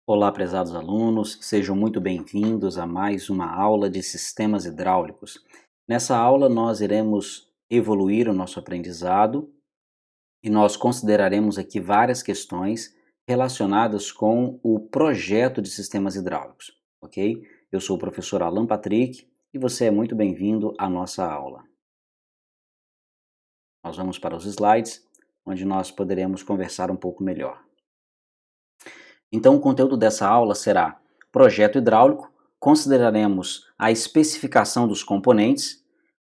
Olá, prezados alunos, sejam muito bem-vindos a mais uma aula de sistemas hidráulicos. Nessa aula, nós iremos evoluir o nosso aprendizado e nós consideraremos aqui várias questões relacionadas com o projeto de sistemas hidráulicos, ok? Eu sou o professor Alan Patrick e você é muito bem-vindo à nossa aula. Nós vamos para os slides, onde nós poderemos conversar um pouco melhor. Então, o conteúdo dessa aula será projeto hidráulico, consideraremos a especificação dos componentes,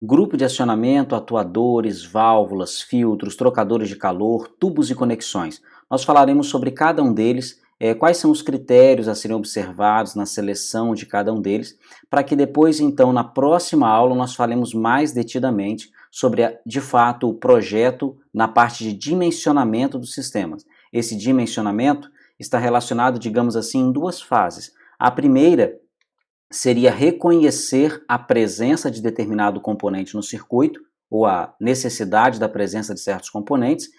grupo de acionamento, atuadores, válvulas, filtros, trocadores de calor, tubos e conexões. Nós falaremos sobre cada um deles, quais são os critérios a serem observados na seleção de cada um deles, para que depois, então, na próxima aula, nós falemos mais detidamente sobre, de fato, o projeto na parte de dimensionamento dos sistemas. Esse dimensionamento está relacionado, digamos assim, em duas fases. A primeira seria reconhecer a presença de determinado componente no circuito, ou a necessidade da presença de certos componentes,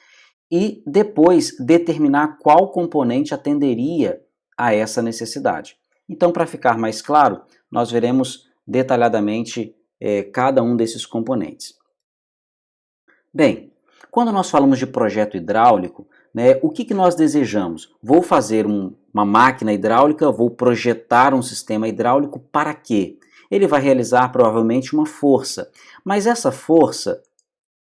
e depois determinar qual componente atenderia a essa necessidade. Então, para ficar mais claro, nós veremos detalhadamente cada um desses componentes. Bem, quando nós falamos de projeto hidráulico, o que nós desejamos? Vou fazer uma máquina hidráulica, vou projetar um sistema hidráulico para quê? Ele vai realizar provavelmente uma força, mas essa força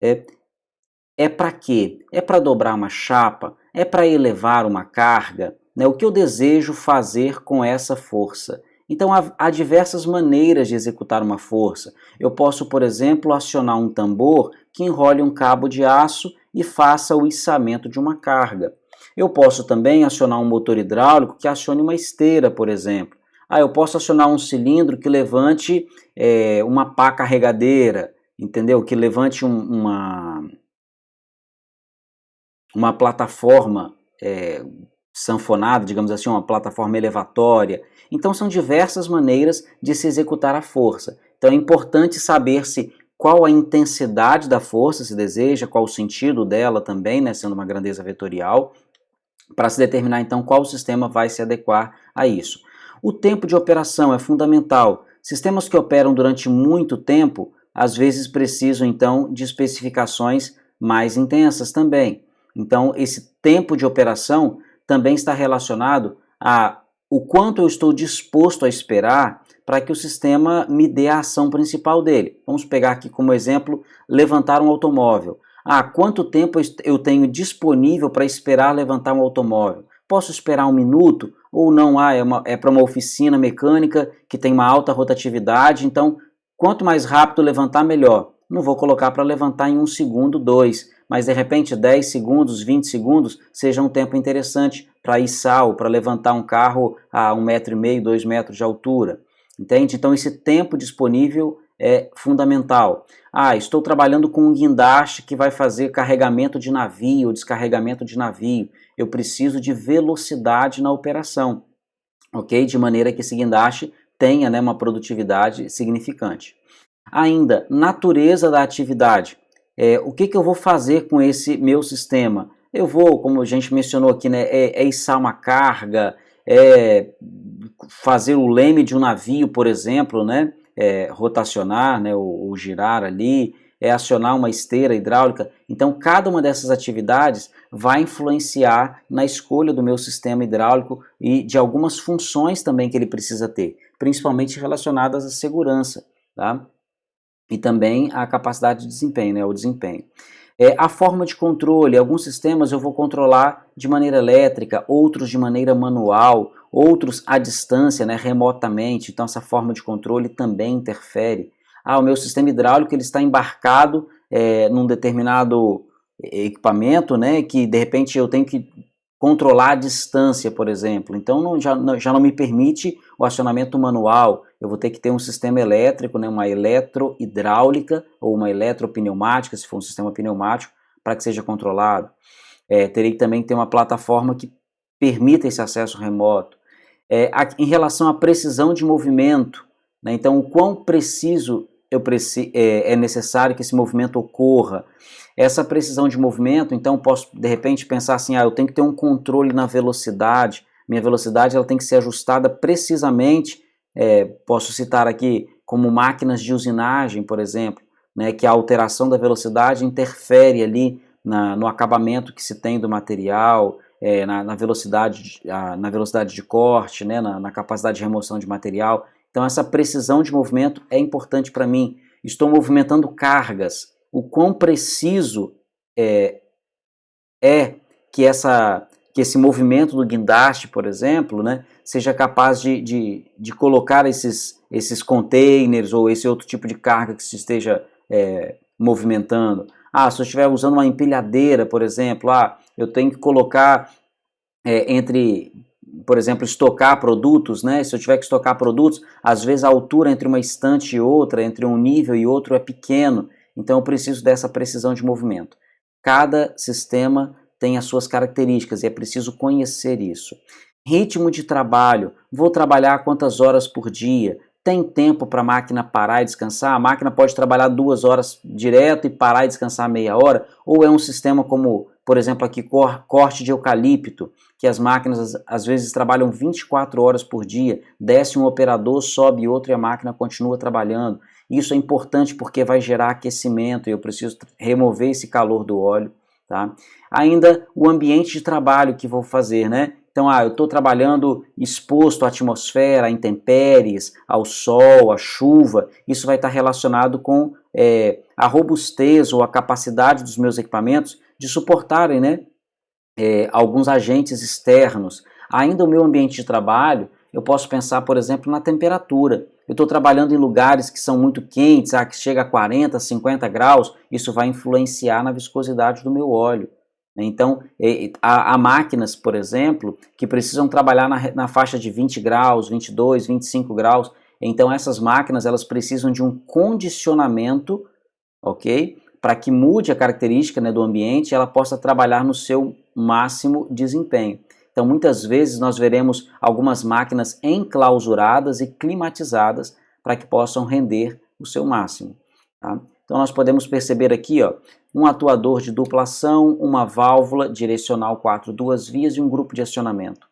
é para quê? É para dobrar uma chapa? É para elevar uma carga? O que eu desejo fazer com essa força? Então, há diversas maneiras de executar uma força. Eu posso, por exemplo, acionar um tambor que enrole um cabo de aço e faça o içamento de uma carga. Eu posso também acionar um motor hidráulico que acione uma esteira, por exemplo. Eu posso acionar um cilindro que levante uma pá carregadeira, entendeu? Que levante uma plataforma sanfonada, digamos assim, uma plataforma elevatória. Então são diversas maneiras de se executar a força. Então é importante saber-se qual a intensidade da força se deseja, qual o sentido dela também, sendo uma grandeza vetorial, para se determinar então qual sistema vai se adequar a isso. O tempo de operação é fundamental. Sistemas que operam durante muito tempo, às vezes precisam então de especificações mais intensas também. Então esse tempo de operação também está relacionado a o quanto eu estou disposto a esperar para que o sistema me dê a ação principal dele. Vamos pegar aqui como exemplo, levantar um automóvel. Quanto tempo eu tenho disponível para esperar levantar um automóvel? Posso esperar 1 minuto? Ou não? É para uma oficina mecânica que tem uma alta rotatividade, então quanto mais rápido levantar, melhor. Não vou colocar para levantar em 1 segundo, 2, mas de repente 10 segundos, 20 segundos seja um tempo interessante para içar ou para levantar um carro a 1,5 m, 2 metros de altura. Entende? Então esse tempo disponível é fundamental. Estou trabalhando com um guindaste que vai fazer carregamento de navio ou descarregamento de navio. Eu preciso de velocidade na operação, ok? De maneira que esse guindaste tenha uma produtividade significante. Ainda, natureza da atividade. O que eu vou fazer com esse meu sistema? Eu vou, como a gente mencionou aqui, içar uma carga, fazer o leme de um navio, por exemplo, rotacionar, ou girar ali, acionar uma esteira hidráulica. Então, cada uma dessas atividades vai influenciar na escolha do meu sistema hidráulico e de algumas funções também que ele precisa ter, principalmente relacionadas à segurança, tá? E também a capacidade de desempenho, o desempenho. A forma de controle, alguns sistemas eu vou controlar de maneira elétrica, outros de maneira manual, outros à distância, remotamente, então essa forma de controle também interfere. O meu sistema hidráulico ele está embarcado num determinado equipamento, que de repente eu tenho que controlar a distância, por exemplo, então já não me permite o acionamento manual, eu vou ter que ter um sistema elétrico, uma eletrohidráulica ou uma eletropneumática, se for um sistema pneumático, para que seja controlado. Terei que também ter uma plataforma que permita esse acesso remoto. Em relação à precisão de movimento, então o quão preciso é necessário que esse movimento ocorra. Essa precisão de movimento, então posso de repente pensar assim, eu tenho que ter um controle na velocidade, minha velocidade ela tem que ser ajustada precisamente, posso citar aqui como máquinas de usinagem, por exemplo, né, que a alteração da velocidade interfere ali no acabamento que se tem do material, na velocidade de corte, né, na capacidade de remoção de material. Então essa precisão de movimento é importante para mim. Estou movimentando cargas. O quão preciso é que esse movimento do guindaste, por exemplo, né, seja capaz de colocar esses containers ou esse outro tipo de carga que se esteja movimentando. Se eu estiver usando uma empilhadeira, por exemplo, eu tenho que colocar por exemplo, estocar produtos, né? Se eu tiver que estocar produtos, às vezes a altura entre uma estante e outra, entre um nível e outro é pequeno, então eu preciso dessa precisão de movimento. Cada sistema tem as suas características e é preciso conhecer isso. Ritmo de trabalho, vou trabalhar quantas horas por dia? Tem tempo para a máquina parar e descansar? A máquina pode trabalhar 2 horas direto e parar e descansar meia hora? Ou é um sistema como, por exemplo, aqui, corte de eucalipto, que as máquinas às vezes trabalham 24 horas por dia, desce um operador, sobe outro e a máquina continua trabalhando. Isso é importante porque vai gerar aquecimento e eu preciso remover esse calor do óleo. Tá? Ainda o ambiente de trabalho que vou fazer, né? Então, eu estou trabalhando exposto à atmosfera, a intempéries, ao sol, à chuva. Isso vai estar relacionado com a robustez ou a capacidade dos meus equipamentos de suportarem, né, alguns agentes externos. Ainda o meu ambiente de trabalho, eu posso pensar, por exemplo, na temperatura. Eu estou trabalhando em lugares que são muito quentes, que chega a 40, 50 graus, isso vai influenciar na viscosidade do meu óleo. Então, há máquinas, por exemplo, que precisam trabalhar na faixa de 20 graus, 22, 25 graus. Então, essas máquinas elas precisam de um condicionamento, ok? Para que mude a característica, né, do ambiente e ela possa trabalhar no seu máximo desempenho. Então, muitas vezes nós veremos algumas máquinas enclausuradas e climatizadas para que possam render o seu máximo. Tá? Então, nós podemos perceber aqui, um atuador de dupla ação, uma válvula direcional 4 duas vias e um grupo de acionamento.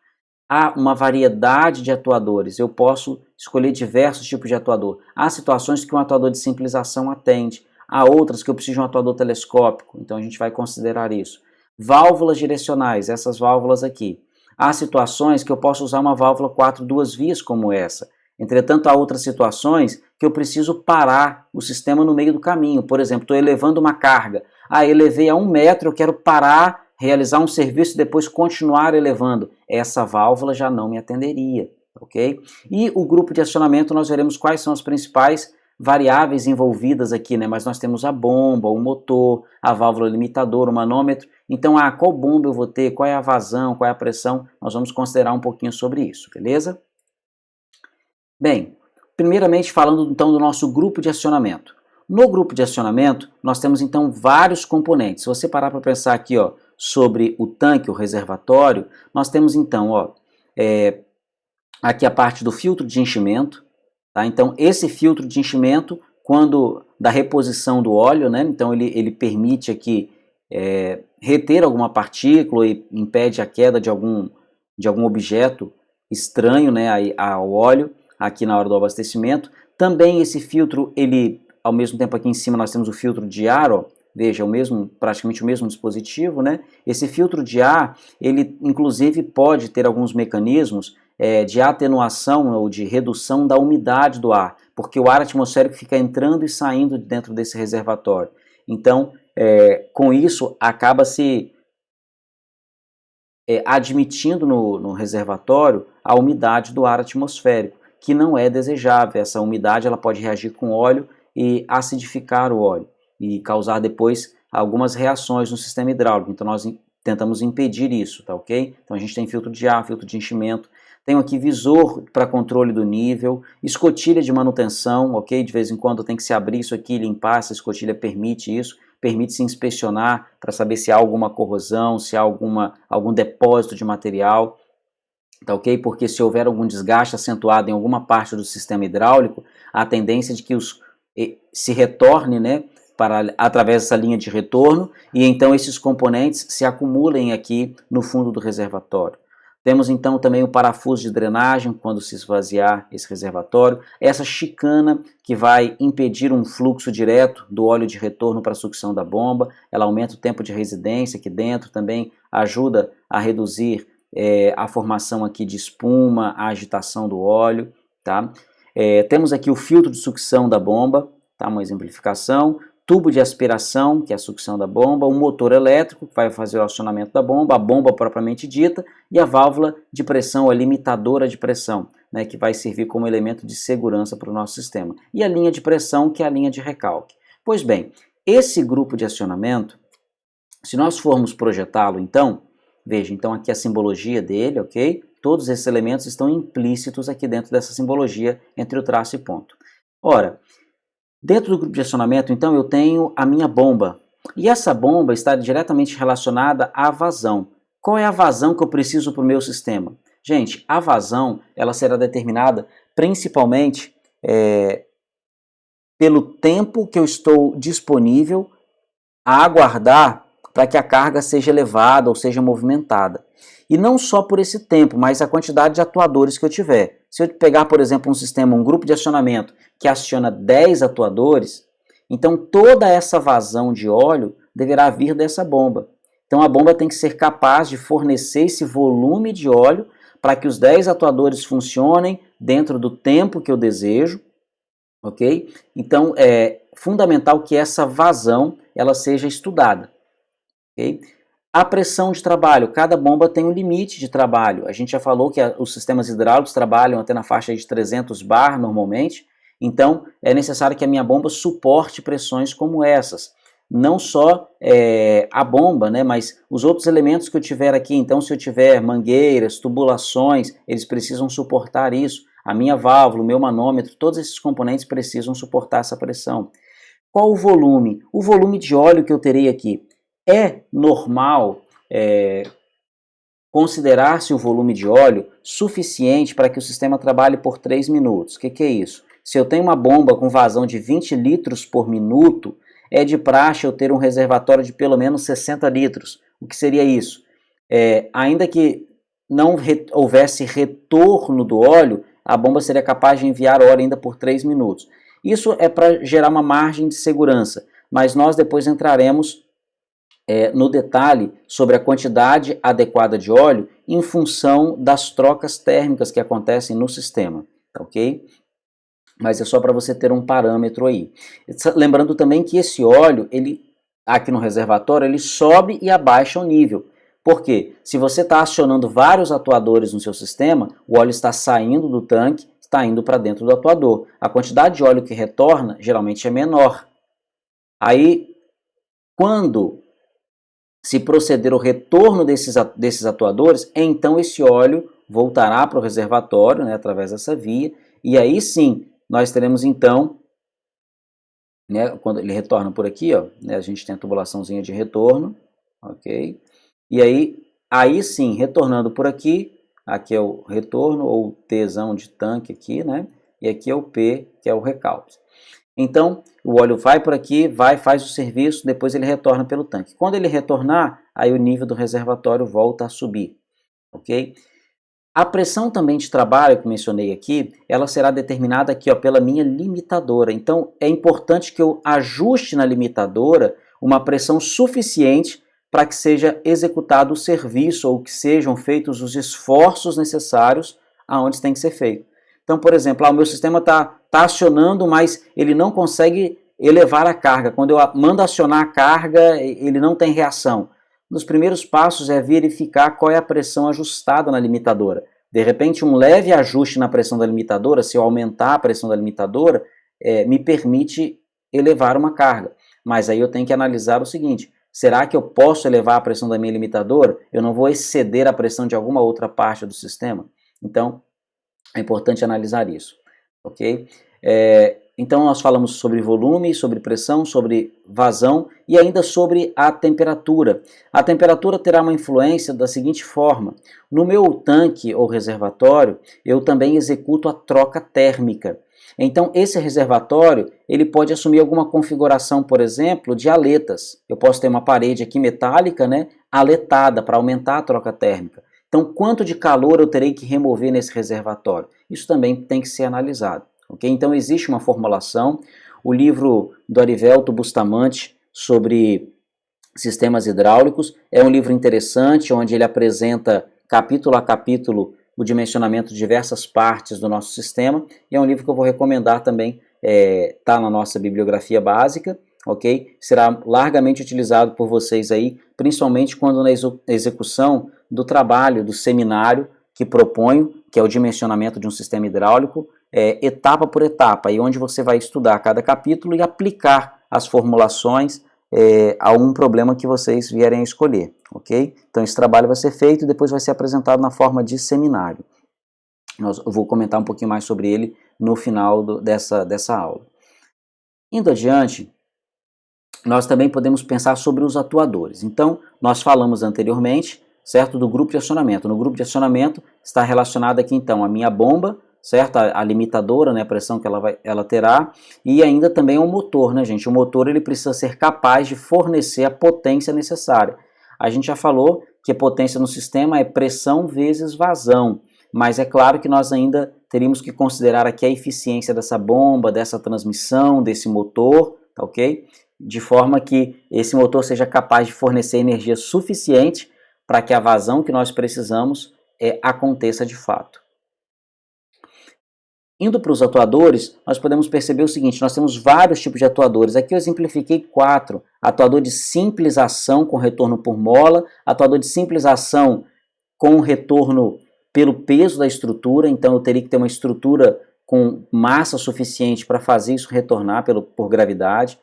Há uma variedade de atuadores, eu posso escolher diversos tipos de atuador. Há situações que um atuador de simples ação atende, há outras que eu preciso de um atuador telescópico, então a gente vai considerar isso. Válvulas direcionais, essas válvulas aqui. Há situações que eu posso usar uma válvula 4 duas vias como essa. Entretanto, há outras situações que eu preciso parar o sistema no meio do caminho. Por exemplo, estou elevando uma carga. Elevei a 1 metro, eu quero parar, realizar um serviço e depois continuar elevando. Essa válvula já não me atenderia, ok? E o grupo de acionamento, nós veremos quais são as principais variáveis envolvidas aqui, né? Mas nós temos a bomba, o motor, a válvula limitadora, o manômetro. Então, qual bomba eu vou ter, qual é a vazão, qual é a pressão? Nós vamos considerar um pouquinho sobre isso, beleza? Bem, primeiramente falando então do nosso grupo de acionamento. No grupo de acionamento, nós temos então vários componentes. Se você parar para pensar aqui, sobre o tanque, o reservatório, nós temos então, aqui a parte do filtro de enchimento, tá? Então esse filtro de enchimento, quando da reposição do óleo, né? Então ele permite aqui reter alguma partícula e impede a queda de algum objeto estranho, né, ao óleo aqui na hora do abastecimento. Também esse filtro, ele, ao mesmo tempo aqui em cima nós temos o filtro de ar, veja, praticamente o mesmo dispositivo, né? Esse filtro de ar, ele inclusive pode ter alguns mecanismos de atenuação ou de redução da umidade do ar, porque o ar atmosférico fica entrando e saindo dentro desse reservatório. Então, com isso, acaba-se admitindo no reservatório a umidade do ar atmosférico, que não é desejável. Essa umidade ela pode reagir com óleo e acidificar o óleo e causar depois algumas reações no sistema hidráulico. Então nós tentamos impedir isso, tá ok? Então a gente tem filtro de ar, filtro de enchimento, tenho aqui visor para controle do nível, escotilha de manutenção, ok? De vez em quando tem que se abrir isso aqui e limpar, essa escotilha permite isso, permite-se inspecionar para saber se há alguma corrosão, se há algum depósito de material, tá ok? Porque se houver algum desgaste acentuado em alguma parte do sistema hidráulico, a tendência é de que se retorne, né, através dessa linha de retorno, e então esses componentes se acumulem aqui no fundo do reservatório. Temos então também o parafuso de drenagem quando se esvaziar esse reservatório, essa chicana que vai impedir um fluxo direto do óleo de retorno para a sucção da bomba, ela aumenta o tempo de residência aqui dentro, também ajuda a reduzir a formação aqui de espuma, a agitação do óleo, tá? Temos aqui o filtro de sucção da bomba, tá? Uma exemplificação, tubo de aspiração, que é a sucção da bomba, um motor elétrico, que vai fazer o acionamento da bomba, a bomba propriamente dita, e a válvula de pressão, a limitadora de pressão, né, que vai servir como elemento de segurança para o nosso sistema. E a linha de pressão, que é a linha de recalque. Pois bem, esse grupo de acionamento, se nós formos projetá-lo então, veja, então aqui a simbologia dele, ok? Todos esses elementos estão implícitos aqui dentro dessa simbologia entre o traço e ponto. Ora, dentro do grupo de acionamento, então, eu tenho a minha bomba. E essa bomba está diretamente relacionada à vazão. Qual é a vazão que eu preciso para o meu sistema? Gente, a vazão ela será determinada principalmente pelo tempo que eu estou disponível a aguardar para que a carga seja elevada ou seja movimentada. E não só por esse tempo, mas a quantidade de atuadores que eu tiver. Se eu pegar, por exemplo, um sistema, um grupo de acionamento que aciona 10 atuadores, então toda essa vazão de óleo deverá vir dessa bomba. Então a bomba tem que ser capaz de fornecer esse volume de óleo para que os 10 atuadores funcionem dentro do tempo que eu desejo, ok? Então é fundamental que essa vazão ela seja estudada, ok? A pressão de trabalho, cada bomba tem um limite de trabalho. A gente já falou que os sistemas hidráulicos trabalham até na faixa de 300 bar normalmente, então é necessário que a minha bomba suporte pressões como essas. Não só a bomba, né, mas os outros elementos que eu tiver aqui. Então, se eu tiver mangueiras, tubulações, eles precisam suportar isso. A minha válvula, o meu manômetro, todos esses componentes precisam suportar essa pressão. Qual o volume? O volume de óleo que eu terei aqui. É normal considerar-se o volume de óleo suficiente para que o sistema trabalhe por 3 minutos. O que é isso? Se eu tenho uma bomba com vazão de 20 litros por minuto, é de praxe eu ter um reservatório de pelo menos 60 litros. O que seria isso? Ainda que não houvesse retorno do óleo, a bomba seria capaz de enviar óleo ainda por 3 minutos. Isso é para gerar uma margem de segurança, mas nós depois entraremos no detalhe sobre a quantidade adequada de óleo em função das trocas térmicas que acontecem no sistema, ok? Mas é só para você ter um parâmetro aí. Lembrando também que esse óleo, ele aqui no reservatório, ele sobe e abaixa o nível. Por quê? Se você está acionando vários atuadores no seu sistema, o óleo está saindo do tanque, está indo para dentro do atuador. A quantidade de óleo que retorna geralmente é menor. Aí, quando se proceder o retorno desses atuadores, então esse óleo voltará para o reservatório, né, através dessa via, e aí sim, nós teremos então, né, quando ele retorna por aqui, ó, né, a gente tem a tubulaçãozinha de retorno, ok? E aí sim, retornando por aqui é o retorno, ou Tzão de tanque aqui, né, e aqui é o P, que é o recalque. Então, o óleo vai por aqui, faz o serviço, depois ele retorna pelo tanque. Quando ele retornar, aí o nível do reservatório volta a subir, ok? A pressão também de trabalho que mencionei aqui, ela será determinada aqui, ó, pela minha limitadora. Então, é importante que eu ajuste na limitadora uma pressão suficiente para que seja executado o serviço ou que sejam feitos os esforços necessários aonde tem que ser feito. Então, por exemplo, o meu sistema está acionando, mas ele não consegue elevar a carga. Quando eu mando acionar a carga, ele não tem reação. Um dos primeiros passos é verificar qual é a pressão ajustada na limitadora. De repente, um leve ajuste na pressão da limitadora, se eu aumentar a pressão da limitadora, me permite elevar uma carga. Mas aí eu tenho que analisar o seguinte: será que eu posso elevar a pressão da minha limitadora? Eu não vou exceder a pressão de alguma outra parte do sistema? Então, é importante analisar isso, ok? Então nós falamos sobre volume, sobre pressão, sobre vazão e ainda sobre a temperatura. A temperatura terá uma influência da seguinte forma: no meu tanque ou reservatório, eu também executo a troca térmica. Então esse reservatório, ele pode assumir alguma configuração, por exemplo, de aletas. Eu posso ter uma parede aqui metálica, né, aletada para aumentar a troca térmica. Então, quanto de calor eu terei que remover nesse reservatório? Isso também tem que ser analisado. Okay? Então, existe uma formulação. O livro do Arivelto Bustamante sobre sistemas hidráulicos é um livro interessante, onde ele apresenta capítulo a capítulo o dimensionamento de diversas partes do nosso sistema, e é um livro que eu vou recomendar também, tá na nossa bibliografia básica, ok? Será largamente utilizado por vocês aí, principalmente quando na execução do trabalho, do seminário que proponho, que é o dimensionamento de um sistema hidráulico, etapa por etapa, aí onde você vai estudar cada capítulo e aplicar as formulações a um problema que vocês vierem a escolher, ok? Então esse trabalho vai ser feito e depois vai ser apresentado na forma de seminário. Eu vou comentar um pouquinho mais sobre ele no final dessa aula. Indo adiante, nós também podemos pensar sobre os atuadores. Então, nós falamos anteriormente, certo, do grupo de acionamento. No grupo de acionamento está relacionado aqui, então, a minha bomba, certo, a limitadora, né, a pressão que ela terá, e ainda também o motor, né, gente? O motor ele precisa ser capaz de fornecer a potência necessária. A gente já falou que a potência no sistema é pressão vezes vazão, mas é claro que nós ainda teríamos que considerar aqui a eficiência dessa bomba, dessa transmissão, desse motor, tá ok? De forma que esse motor seja capaz de fornecer energia suficiente para que a vazão que nós precisamos aconteça de fato. Indo para os atuadores, nós podemos perceber o seguinte, nós temos vários tipos de atuadores. Aqui eu exemplifiquei 4. Atuador de simples ação com retorno por mola, atuador de simples ação com retorno pelo peso da estrutura, então eu teria que ter uma estrutura com massa suficiente para fazer isso retornar por gravidade.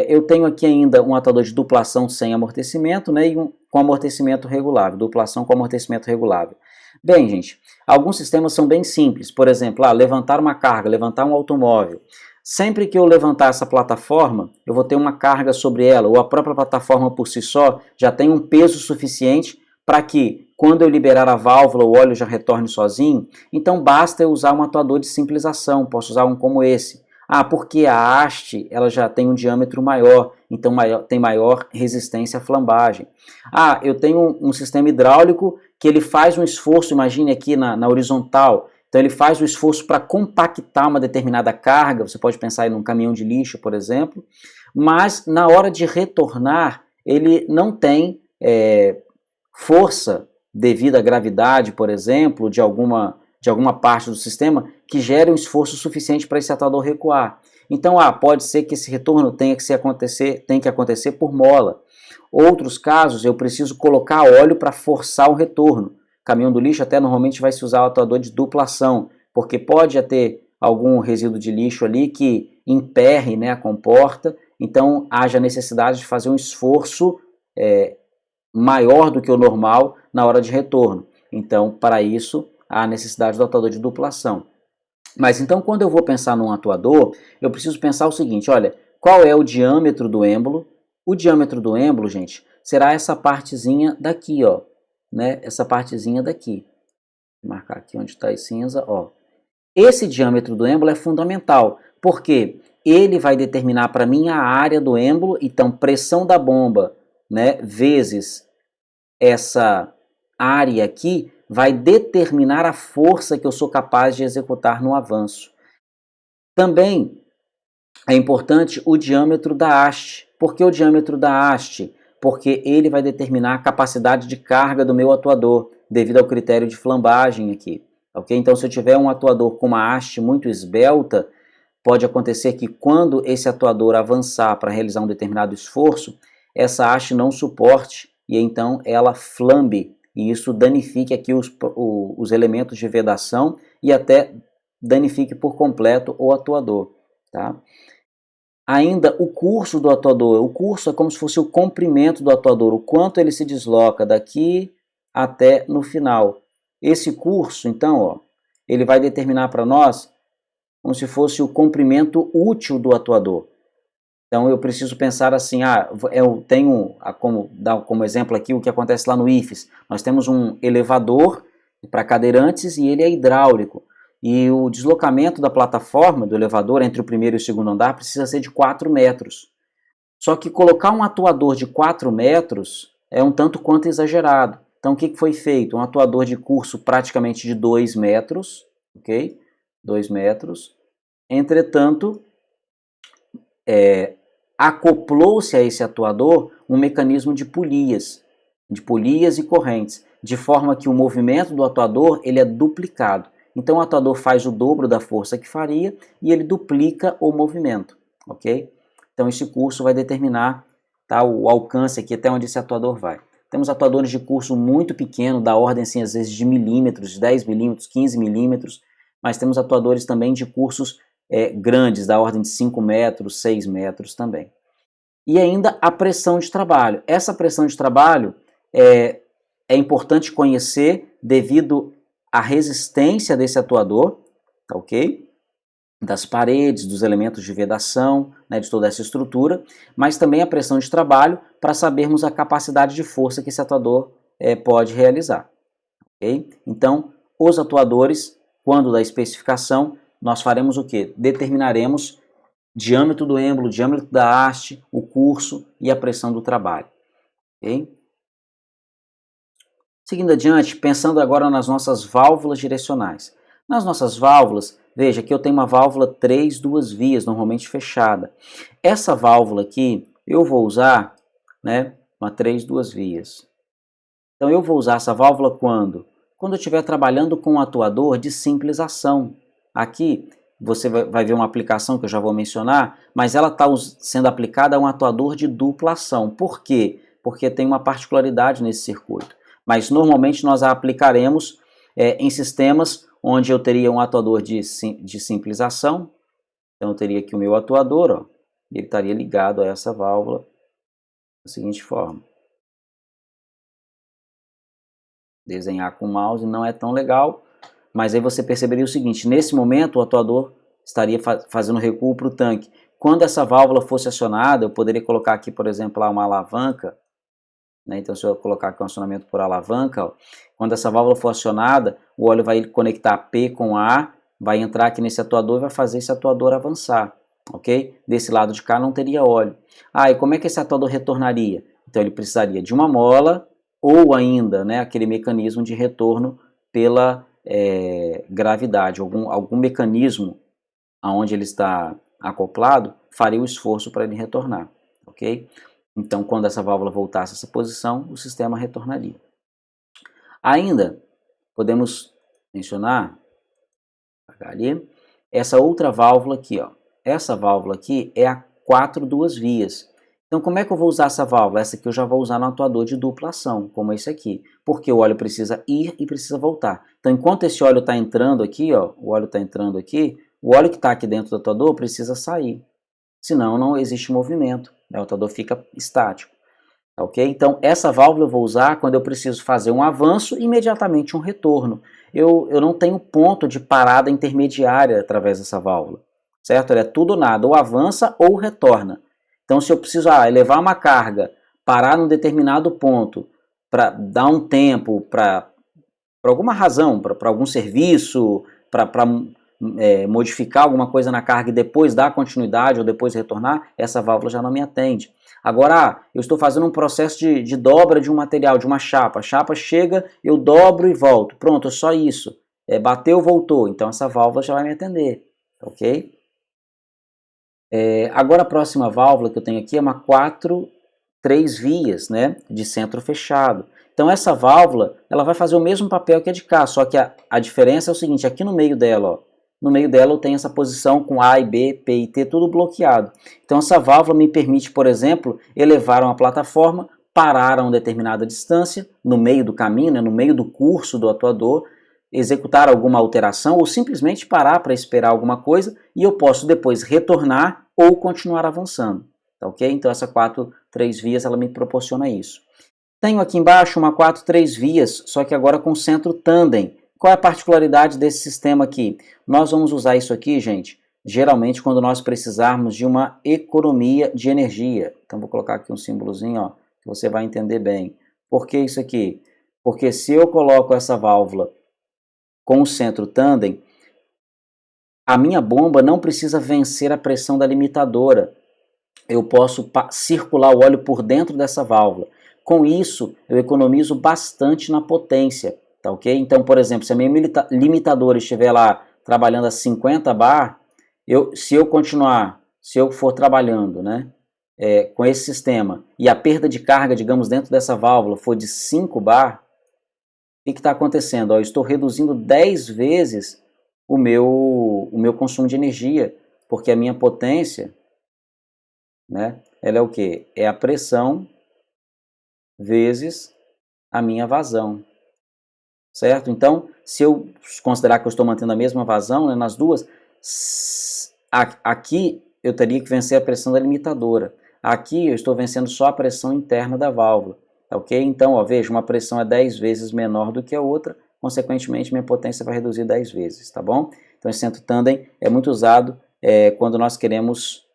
Eu tenho aqui ainda um atuador de duplação sem amortecimento, né, e com amortecimento regulável, duplação com amortecimento regulável. Bem, gente, alguns sistemas são bem simples, por exemplo, levantar uma carga, levantar um automóvel. Sempre que eu levantar essa plataforma, eu vou ter uma carga sobre ela, ou a própria plataforma por si só já tem um peso suficiente para que, quando eu liberar a válvula, o óleo já retorne sozinho. Então basta eu usar um atuador de simples ação, posso usar um como esse. Porque a haste ela já tem um diâmetro maior, então tem maior resistência à flambagem. Eu tenho um sistema hidráulico que ele faz um esforço, imagine aqui na horizontal, então ele faz o esforço para compactar uma determinada carga, você pode pensar em um caminhão de lixo, por exemplo, mas na hora de retornar, ele não tem força devido à gravidade, por exemplo, de alguma parte do sistema que gere um esforço suficiente para esse atuador recuar. Então, pode ser que esse retorno tenha que acontecer por mola. Outros casos, eu preciso colocar óleo para forçar o retorno. Caminhão do lixo até normalmente vai se usar o atuador de duplação, porque pode ter algum resíduo de lixo ali que emperre, né, a comporta, então haja necessidade de fazer um esforço maior do que o normal na hora de retorno. Então, para isso, há a necessidade do atuador de duplação. Mas então, quando eu vou pensar num atuador, eu preciso pensar o seguinte, olha, qual é o diâmetro do êmbolo? O diâmetro do êmbolo, gente, será essa partezinha daqui, ó, né? Essa partezinha daqui. Vou marcar aqui onde está esse cinza, ó. Esse diâmetro do êmbolo é fundamental, porque ele vai determinar para mim a área do êmbolo, então pressão da bomba, né, vezes essa área aqui, vai determinar a força que eu sou capaz de executar no avanço. Também é importante o diâmetro da haste. Por que o diâmetro da haste? Porque ele vai determinar a capacidade de carga do meu atuador, devido ao critério de flambagem aqui. Okay? Então, se eu tiver um atuador com uma haste muito esbelta, pode acontecer que quando esse atuador avançar para realizar um determinado esforço, essa haste não suporte e então ela flambe. E isso danifique aqui os elementos de vedação e até danifique por completo o atuador. Tá? Ainda o curso do atuador. O curso é como se fosse o comprimento do atuador, o quanto ele se desloca daqui até no final. Esse curso, então, ó, ele vai determinar para nós como se fosse o comprimento útil do atuador. Então eu preciso pensar assim, eu tenho, dar como exemplo aqui o que acontece lá no IFES. Nós temos um elevador para cadeirantes e ele é hidráulico. E o deslocamento da plataforma do elevador entre o primeiro e o segundo andar precisa ser de 4 metros. Só que colocar um atuador de 4 metros é um tanto quanto exagerado. Então, o que foi feito? Um atuador de curso praticamente de 2 metros, ok? 2 metros. Entretanto, acoplou-se a esse atuador um mecanismo de polias e correntes, de forma que o movimento do atuador ele é duplicado. Então, o atuador faz o dobro da força que faria e ele duplica o movimento, ok? Então, esse curso vai determinar, tá, o alcance aqui até onde esse atuador vai. Temos atuadores de curso muito pequeno, da ordem, assim, às vezes, de milímetros, de 10 milímetros, 15 milímetros, mas temos atuadores também de cursos grandes, da ordem de 5 metros, 6 metros também. E ainda a pressão de trabalho. Essa pressão de trabalho é importante conhecer devido à resistência desse atuador, tá, ok? Das paredes, dos elementos de vedação, né, de toda essa estrutura, mas também a pressão de trabalho para sabermos a capacidade de força que esse atuador pode realizar. Okay? Então, os atuadores, quando da especificação, nós faremos o quê? Determinaremos diâmetro do êmbolo, diâmetro da haste, o curso e a pressão do trabalho. Okay? Seguindo adiante, pensando agora nas nossas válvulas direcionais. Nas nossas válvulas, veja que eu tenho uma válvula 3 duas vias, normalmente fechada. Essa válvula aqui, eu vou usar, né, uma 3 duas vias. Então eu vou usar essa válvula quando? Quando eu estiver trabalhando com um atuador de simples ação. Aqui você vai ver uma aplicação que eu já vou mencionar, mas ela está sendo aplicada a um atuador de dupla ação. Por quê? Porque tem uma particularidade nesse circuito. Mas normalmente nós a aplicaremos em sistemas onde eu teria um atuador de simples ação. Então eu teria aqui o meu atuador, ó, e ele estaria ligado a essa válvula da seguinte forma. Desenhar com o mouse não é tão legal, mas aí você perceberia o seguinte, nesse momento o atuador estaria fazendo recuo para o tanque. Quando essa válvula fosse acionada, eu poderia colocar aqui, por exemplo, lá uma alavanca, né? Então se eu colocar aqui um acionamento por alavanca, ó, quando essa válvula for acionada, o óleo vai conectar P com A, vai entrar aqui nesse atuador e vai fazer esse atuador avançar, ok? Desse lado de cá não teria óleo. Ah, e como é que esse atuador retornaria? Então ele precisaria de uma mola, ou ainda, né, aquele mecanismo de retorno pela gravidade, algum mecanismo aonde ele está acoplado faria o esforço para ele retornar, ok? Então, quando essa válvula voltasse a essa posição, o sistema retornaria. Ainda podemos mencionar ali, essa outra válvula aqui, ó. Essa válvula aqui é a 4 duas vias. Então, como é que eu vou usar essa válvula? Essa aqui eu já vou usar no atuador de dupla ação, como esse aqui, porque o óleo precisa ir e precisa voltar. Então, enquanto esse óleo está entrando aqui, ó, o óleo está entrando aqui, o óleo que está aqui dentro do atuador precisa sair, senão não existe movimento, né? O atuador fica estático. Ok? Então, essa válvula eu vou usar quando eu preciso fazer um avanço e imediatamente um retorno. Eu não tenho ponto de parada intermediária através dessa válvula, certo? Ela é tudo ou nada, ou avança ou retorna. Então, se eu preciso elevar uma carga, parar num determinado ponto, para dar um tempo, para alguma razão, para algum serviço, para modificar alguma coisa na carga e depois dar continuidade ou depois retornar, essa válvula já não me atende. Agora, eu estou fazendo um processo de dobra de um material, de uma chapa. A chapa chega, eu dobro e volto. Pronto, é só isso. Bateu, voltou. Então, essa válvula já vai me atender. Ok? Agora, a próxima válvula que eu tenho aqui é uma 3 vias, né? De centro fechado. Então, essa válvula, ela vai fazer o mesmo papel que a de cá, só que a diferença é o seguinte, aqui no meio dela, ó, no meio dela eu tenho essa posição com A e B, P e T, tudo bloqueado. Então essa válvula me permite, por exemplo, elevar uma plataforma, parar a uma determinada distância, no meio do caminho, né, no meio do curso do atuador, executar alguma alteração ou simplesmente parar para esperar alguma coisa e eu posso depois retornar ou continuar avançando. Tá, ok? Então essa 3 vias ela me proporciona isso. Tenho aqui embaixo uma 3 vias, só que agora com centro tandem. Qual é a particularidade desse sistema aqui? Nós vamos usar isso aqui, gente, geralmente quando nós precisarmos de uma economia de energia. Então vou colocar aqui um símbolozinho, ó, que você vai entender bem. Por que isso aqui? Porque se eu coloco essa válvula com o centro tandem, a minha bomba não precisa vencer a pressão da limitadora. Eu posso circular o óleo por dentro dessa válvula. Com isso, eu economizo bastante na potência, tá ok? Então, por exemplo, se a minha limitadora estiver lá trabalhando a 50 bar, se eu for trabalhando, né, com esse sistema e a perda de carga, digamos, dentro dessa válvula for de 5 bar, o que está acontecendo? Eu estou reduzindo 10 vezes o meu consumo de energia, porque a minha potência, né, ela é o quê? É a pressão vezes a minha vazão, certo? Então, se eu considerar que eu estou mantendo a mesma vazão, né, nas duas, aqui eu teria que vencer a pressão da limitadora. Aqui eu estou vencendo só a pressão interna da válvula, tá ok? Então, ó, veja, uma pressão é 10 vezes menor do que a outra, consequentemente minha potência vai reduzir 10 vezes, tá bom? Então, esse centro tandem é muito usado quando nós queremos,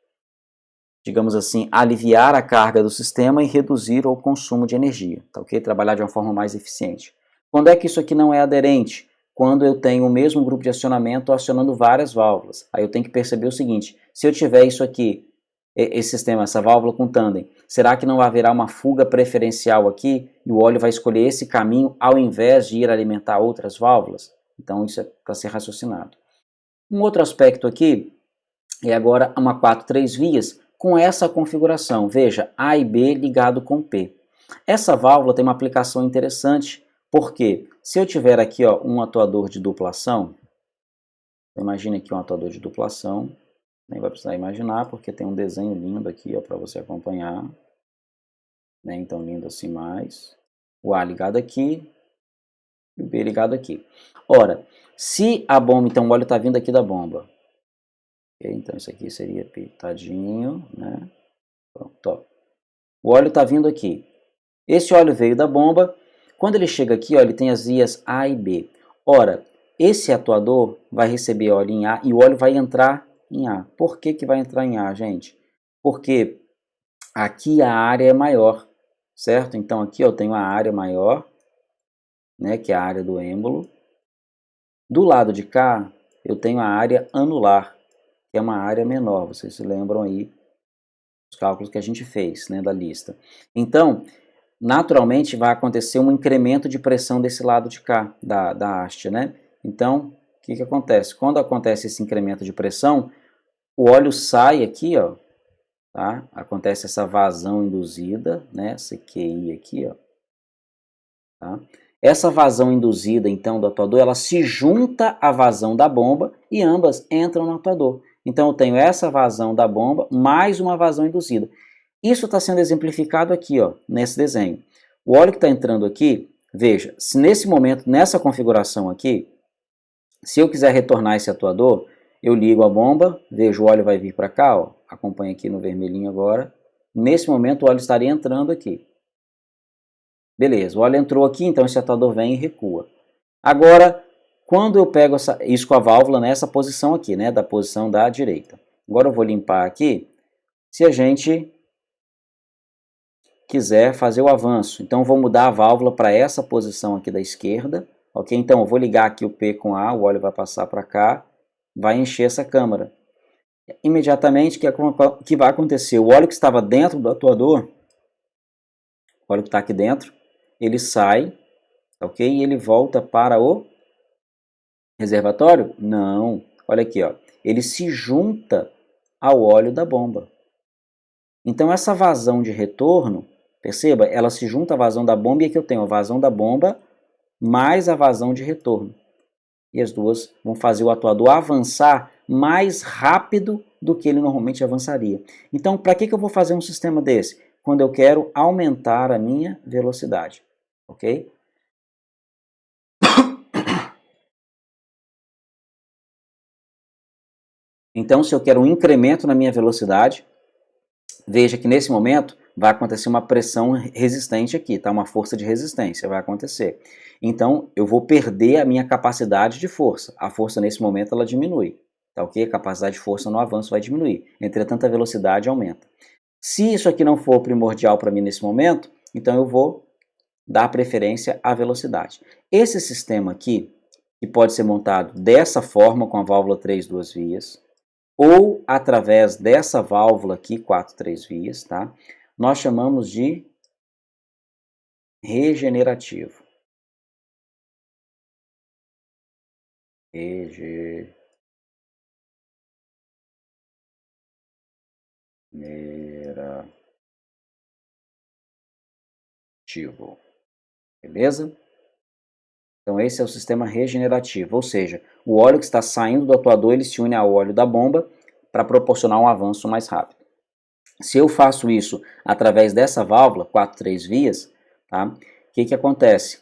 digamos assim, aliviar a carga do sistema e reduzir o consumo de energia, tá ok? Trabalhar de uma forma mais eficiente. Quando é que isso aqui não é aderente? Quando eu tenho o mesmo grupo de acionamento acionando várias válvulas. Aí eu tenho que perceber o seguinte, se eu tiver isso aqui, esse sistema, essa válvula com tandem, será que não haverá uma fuga preferencial aqui e o óleo vai escolher esse caminho ao invés de ir alimentar outras válvulas? Então isso é para ser raciocinado. Um outro aspecto aqui é agora uma 4-3 vias com essa configuração. Veja, A e B ligado com P. Essa válvula tem uma aplicação interessante, porque se eu tiver aqui ó, um atuador de dupla ação, imagine aqui um atuador de dupla ação, nem vai precisar imaginar, porque tem um desenho lindo aqui para você acompanhar, né? Então lindo assim mais, o A ligado aqui e o B ligado aqui. Ora, se a bomba, então o óleo está vindo aqui da bomba, okay? Então isso aqui seria pitadinho, né? Pronto, ó. O óleo está vindo aqui. Esse óleo veio da bomba. Quando ele chega aqui, ó, ele tem as vias A e B. Ora, esse atuador vai receber óleo em A e o óleo vai entrar em A. Por que vai entrar em A, gente? Porque aqui a área é maior, certo? Então aqui eu tenho a área maior, né, que é a área do êmbolo. Do lado de cá, eu tenho a área anular, que é uma área menor. Vocês se lembram aí dos cálculos que a gente fez, né, da lista. Então, naturalmente vai acontecer um incremento de pressão desse lado de cá, da haste, né? Então, o que acontece? Quando acontece esse incremento de pressão, o óleo sai aqui, ó, tá? Acontece essa vazão induzida, né? Essa QI aqui, ó, tá? Essa vazão induzida, então, do atuador, ela se junta à vazão da bomba e ambas entram no atuador. Então, eu tenho essa vazão da bomba mais uma vazão induzida. Isso está sendo exemplificado aqui, ó, nesse desenho. O óleo que está entrando aqui, veja, se nesse momento, nessa configuração aqui, se eu quiser retornar esse atuador, eu ligo a bomba, vejo o óleo vai vir para cá, ó, acompanha aqui no vermelhinho agora. Nesse momento o óleo estaria entrando aqui. Beleza, o óleo entrou aqui, então esse atuador vem e recua. Agora, quando eu pego isso com a válvula nessa posição aqui, né, da posição da direita. Agora eu vou limpar aqui. Se a gente quiser fazer o avanço, então eu vou mudar a válvula para essa posição aqui da esquerda, ok? Então eu vou ligar aqui o P com A, o óleo vai passar para cá, vai encher essa câmara. Imediatamente, o que vai acontecer? O óleo que estava dentro do atuador, o óleo que está aqui dentro, ele sai, ok? E ele volta para o reservatório? Não. Olha aqui, ó. Ele se junta ao óleo da bomba. Então essa vazão de retorno, perceba, ela se junta à vazão da bomba e aqui eu tenho a vazão da bomba mais a vazão de retorno. E as duas vão fazer o atuador avançar mais rápido do que ele normalmente avançaria. Então, para que eu vou fazer um sistema desse? Quando eu quero aumentar a minha velocidade, ok? Então, se eu quero um incremento na minha velocidade, veja que nesse momento vai acontecer uma pressão resistente aqui, tá? Uma força de resistência vai acontecer. Então, eu vou perder a minha capacidade de força. A força nesse momento ela diminui, tá ok? A capacidade de força no avanço vai diminuir. Entretanto, a velocidade aumenta. Se isso aqui não for primordial para mim nesse momento, então eu vou dar preferência à velocidade. Esse sistema aqui, que pode ser montado dessa forma, com a válvula 3 duas vias, ou através dessa válvula aqui, 4 3 vias, tá? Nós chamamos de regenerativo. Regenerativo. Beleza? Então esse é o sistema regenerativo, ou seja, o óleo que está saindo do atuador, ele se une ao óleo da bomba para proporcionar um avanço mais rápido. Se eu faço isso através dessa válvula, 4-3 vias, tá? O que acontece?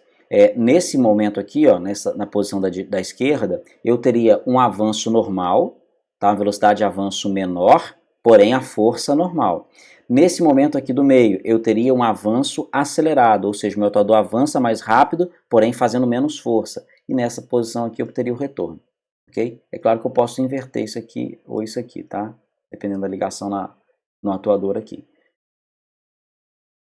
Nesse momento aqui, ó, na posição da esquerda, eu teria um avanço normal, tá? Uma velocidade de avanço menor, porém a força normal. Nesse momento aqui do meio, eu teria um avanço acelerado, ou seja, o meu atuador avança mais rápido, porém fazendo menos força. E nessa posição aqui eu teria o retorno, ok? É claro que eu posso inverter isso aqui ou isso aqui, tá? Dependendo da ligação no atuador aqui.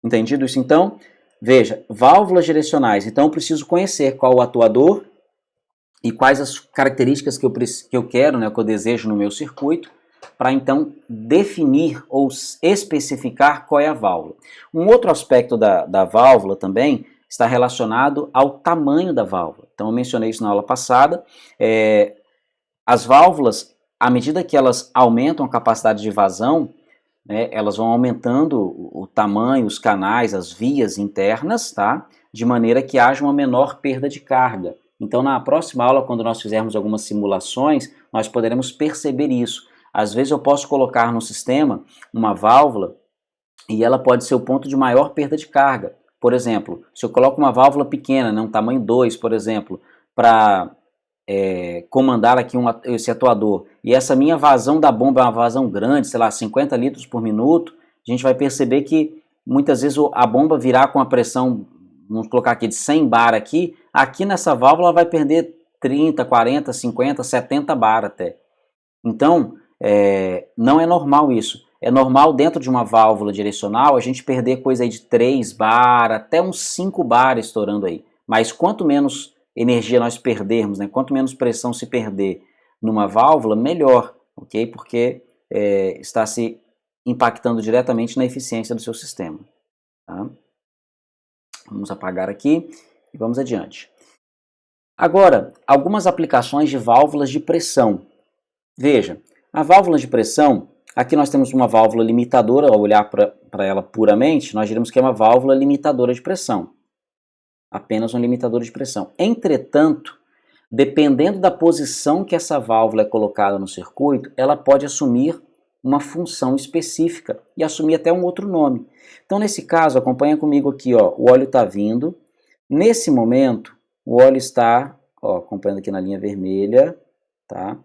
Entendido isso então? Veja, válvulas direcionais. Então eu preciso conhecer qual o atuador e quais as características que eu quero, né, que eu desejo no meu circuito, para então definir ou especificar qual é a válvula. Um outro aspecto da válvula também está relacionado ao tamanho da válvula. Então eu mencionei isso na aula passada. As válvulas, à medida que elas aumentam a capacidade de vazão, né, elas vão aumentando o tamanho, os canais, as vias internas, tá? De maneira que haja uma menor perda de carga. Então, na próxima aula, quando nós fizermos algumas simulações, nós poderemos perceber isso. Às vezes eu posso colocar no sistema uma válvula e ela pode ser o ponto de maior perda de carga. Por exemplo, se eu coloco uma válvula pequena, né, um tamanho 2, por exemplo, para comandar aqui esse atuador, e essa minha vazão da bomba é uma vazão grande, sei lá, 50 litros por minuto, a gente vai perceber que muitas vezes a bomba virá com a pressão, vamos colocar aqui de 100 bar aqui nessa válvula ela vai perder 30, 40, 50, 70 bar até. Então, não é normal isso. É normal dentro de uma válvula direcional a gente perder coisa aí de 3 bar, até uns 5 bar estourando aí. Mas quanto menos energia nós perdermos, né, quanto menos pressão se perder numa válvula, melhor, ok? Porque está se impactando diretamente na eficiência do seu sistema. Tá? Vamos apagar aqui e vamos adiante. Agora, algumas aplicações de válvulas de pressão. Veja, a válvula de pressão, aqui nós temos uma válvula limitadora, ao olhar para ela puramente, nós diremos que é uma válvula limitadora de pressão. Apenas um limitador de pressão. Entretanto, dependendo da posição que essa válvula é colocada no circuito, ela pode assumir uma função específica e assumir até um outro nome. Então, nesse caso, acompanha comigo aqui, ó, o óleo está vindo. Nesse momento, o óleo está, ó, acompanhando aqui na linha vermelha, tá?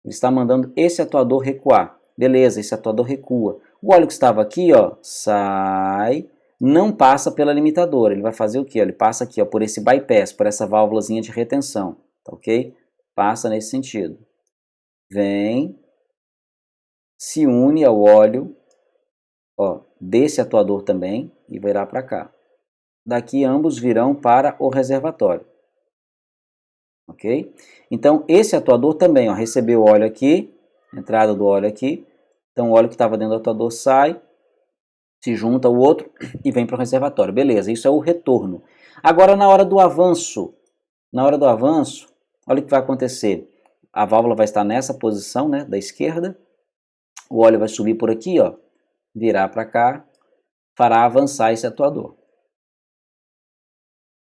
Ele está mandando esse atuador recuar. Beleza, esse atuador recua. O óleo que estava aqui, ó, sai, não passa pela limitadora. Ele vai fazer o quê? Ele passa aqui, ó, por esse bypass, por essa válvulazinha de retenção, tá ok? Passa nesse sentido. Vem, se une ao óleo, ó, desse atuador também e virá para cá. Daqui ambos virão para o reservatório. Ok? Então, esse atuador também, ó, recebeu o óleo aqui, entrada do óleo aqui. Então, o óleo que estava dentro do atuador sai, se junta ao outro e vem para o reservatório. Beleza, isso é o retorno. Agora, na hora do avanço, olha o que vai acontecer. A válvula vai estar nessa posição, né, da esquerda. O óleo vai subir por aqui, ó, virar para cá, fará avançar esse atuador.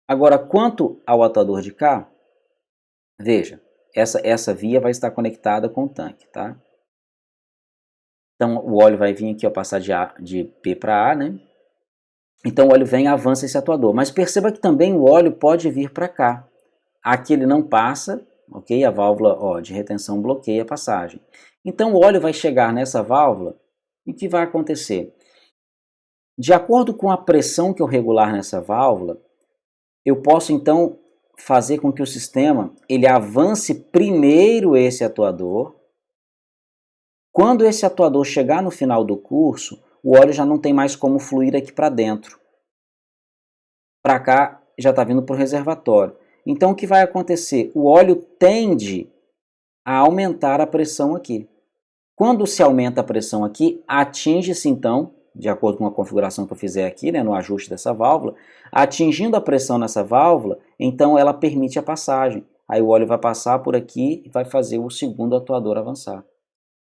Agora, quanto ao atuador de cá, veja, essa via vai estar conectada com o tanque, tá? Então, o óleo vai vir aqui, ó, passar de P para A, né? Então, o óleo vem e avança esse atuador. Mas perceba que também o óleo pode vir para cá. Aqui ele não passa, ok? A válvula, ó, de retenção bloqueia a passagem. Então, o óleo vai chegar nessa válvula e o que vai acontecer? De acordo com a pressão que eu regular nessa válvula, eu posso, então, fazer com que o sistema ele avance primeiro esse atuador. Quando esse atuador chegar no final do curso, o óleo já não tem mais como fluir aqui para dentro. Para cá já está vindo para o reservatório. Então o que vai acontecer? O óleo tende a aumentar a pressão aqui. Quando se aumenta a pressão aqui, atinge-se então, de acordo com a configuração que eu fizer aqui, né, no ajuste dessa válvula, atingindo a pressão nessa válvula, então ela permite a passagem. Aí o óleo vai passar por aqui e vai fazer o segundo atuador avançar.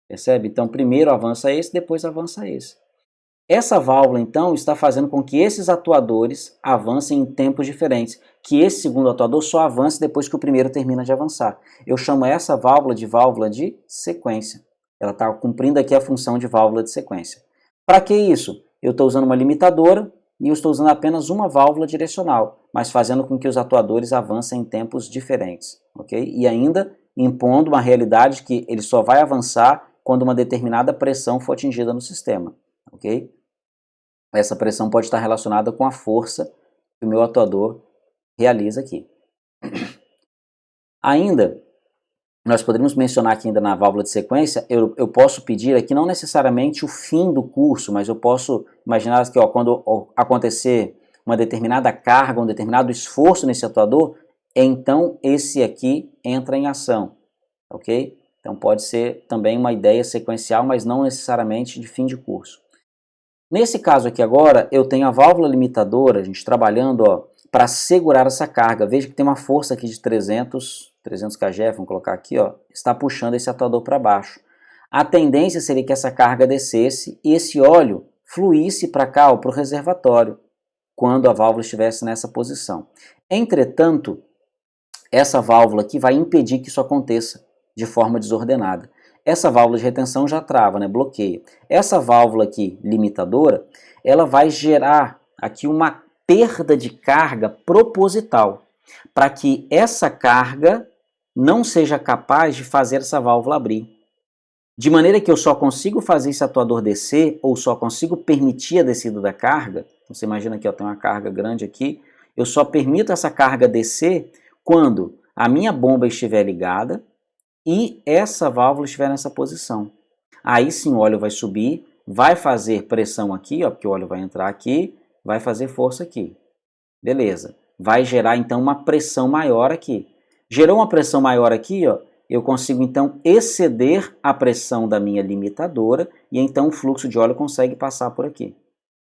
Percebe? Então primeiro avança esse, depois avança esse. Essa válvula, então, está fazendo com que esses atuadores avancem em tempos diferentes, que esse segundo atuador só avance depois que o primeiro termina de avançar. Eu chamo essa válvula de sequência. Ela está cumprindo aqui a função de válvula de sequência. Para que isso? Eu estou usando uma limitadora e eu estou usando apenas uma válvula direcional, mas fazendo com que os atuadores avancem em tempos diferentes, ok? E ainda impondo uma realidade que ele só vai avançar quando uma determinada pressão for atingida no sistema, ok? Essa pressão pode estar relacionada com a força que o meu atuador realiza aqui. Ainda, nós poderíamos mencionar aqui ainda na válvula de sequência, eu posso pedir aqui não necessariamente o fim do curso, mas eu posso imaginar que quando acontecer uma determinada carga, um determinado esforço nesse atuador, então esse aqui entra em ação, ok? Então pode ser também uma ideia sequencial, mas não necessariamente de fim de curso. Nesse caso aqui agora, eu tenho a válvula limitadora, a gente trabalhando para segurar essa carga. Veja que tem uma força aqui de 300 kgf, vamos colocar aqui, está puxando esse atuador para baixo. A tendência seria que essa carga descesse e esse óleo fluísse para cá, para o reservatório, quando a válvula estivesse nessa posição. Entretanto, essa válvula aqui vai impedir que isso aconteça de forma desordenada. Essa válvula de retenção já trava, né, bloqueia. Essa válvula aqui, limitadora, ela vai gerar aqui uma perda de carga proposital, para que essa carga não seja capaz de fazer essa válvula abrir. De maneira que eu só consigo fazer esse atuador descer, ou só consigo permitir a descida da carga, você imagina que tem uma carga grande aqui, eu só permito essa carga descer quando a minha bomba estiver ligada e essa válvula estiver nessa posição. Aí sim o óleo vai subir, vai fazer pressão aqui, porque o óleo vai entrar aqui, vai fazer força aqui. Beleza. Vai gerar então uma pressão maior aqui. Gerou uma pressão maior aqui, eu consigo então exceder a pressão da minha limitadora e então o fluxo de óleo consegue passar por aqui.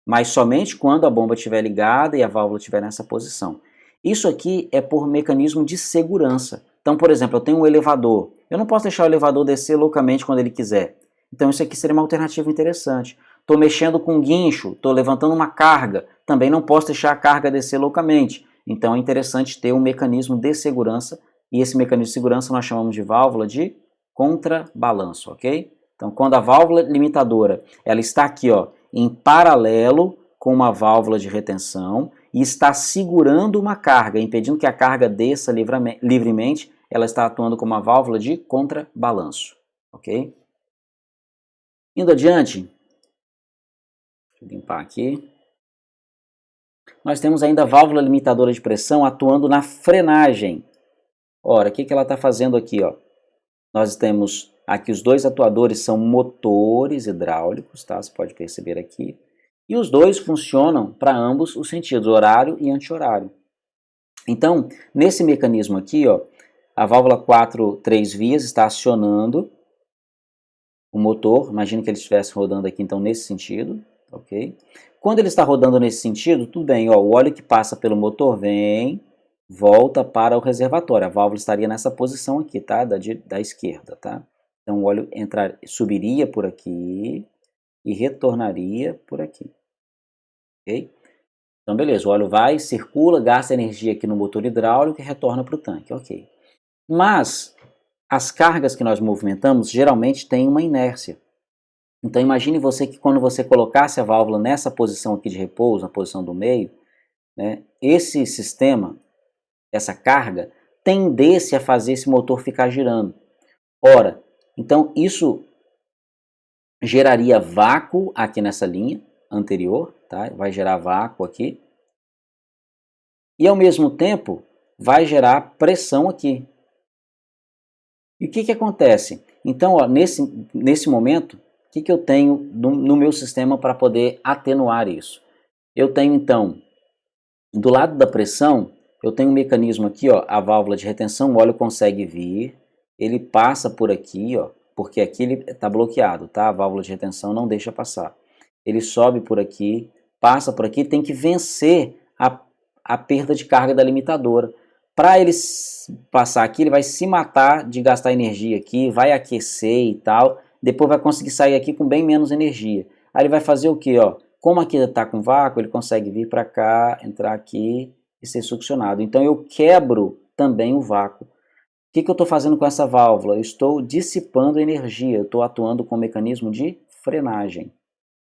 Mas somente quando a bomba estiver ligada e a válvula estiver nessa posição. Isso aqui é por mecanismo de segurança. Então, por exemplo, eu tenho um elevador. Eu não posso deixar o elevador descer loucamente quando ele quiser. Então isso aqui seria uma alternativa interessante. Estou mexendo com um guincho, estou levantando uma carga. Também não posso deixar a carga descer loucamente. Então é interessante ter um mecanismo de segurança. E esse mecanismo de segurança nós chamamos de válvula de contrabalanço, ok? Então quando a válvula limitadora ela está aqui em paralelo com uma válvula de retenção e está segurando uma carga, impedindo que a carga desça livremente, ela está atuando como uma válvula de contrabalanço, ok? Indo adiante, deixa eu limpar aqui. Nós temos ainda a válvula limitadora de pressão atuando na frenagem. Ora, o que ela está fazendo aqui? Nós temos aqui os dois atuadores são motores hidráulicos, tá? Você pode perceber aqui. E os dois funcionam para ambos os sentidos, horário e anti-horário. Então, nesse mecanismo aqui, a válvula 3 vias está acionando o motor. Imagina que ele estivesse rodando aqui, então, nesse sentido, ok? Quando ele está rodando nesse sentido, tudo bem, o óleo que passa pelo motor vem, volta para o reservatório. A válvula estaria nessa posição aqui, tá? Da esquerda, tá? Então, o óleo subiria por aqui e retornaria por aqui, ok? Então, beleza, o óleo vai, circula, gasta energia aqui no motor hidráulico e retorna para o tanque, ok. Mas as cargas que nós movimentamos geralmente têm uma inércia. Então, imagine você que quando você colocasse a válvula nessa posição aqui de repouso, na posição do meio, né, esse sistema, essa carga, tendesse a fazer esse motor ficar girando. Ora, então isso geraria vácuo aqui nessa linha anterior, tá? Vai gerar vácuo aqui. E ao mesmo tempo vai gerar pressão aqui. E o que acontece? Então, nesse momento, o que eu tenho no meu sistema para poder atenuar isso? Eu tenho então, do lado da pressão, eu tenho um mecanismo aqui, a válvula de retenção, o óleo consegue vir, ele passa por aqui, porque aqui ele está bloqueado, tá? A válvula de retenção não deixa passar. ele sobe por aqui, passa por aqui, tem que vencer a perda de carga da limitadora. Para ele passar aqui, ele vai se matar de gastar energia aqui, vai aquecer e tal, depois vai conseguir sair aqui com bem menos energia. Aí ele vai fazer o que? Como aqui está com vácuo, ele consegue vir para cá, entrar aqui e ser succionado. Então eu quebro também o vácuo. O que eu estou fazendo com essa válvula? Eu estou dissipando energia, eu estou atuando com o mecanismo de frenagem.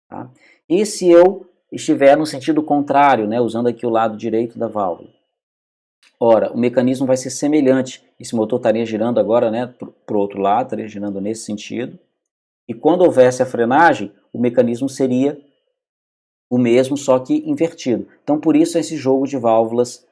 Tá? E se eu estiver no sentido contrário, né, usando aqui o lado direito da válvula? Ora, o mecanismo vai ser semelhante. Esse motor estaria girando agora, né, para o outro lado, estaria girando nesse sentido. E quando houvesse a frenagem, o mecanismo seria o mesmo, só que invertido. Então, por isso, esse jogo de válvulas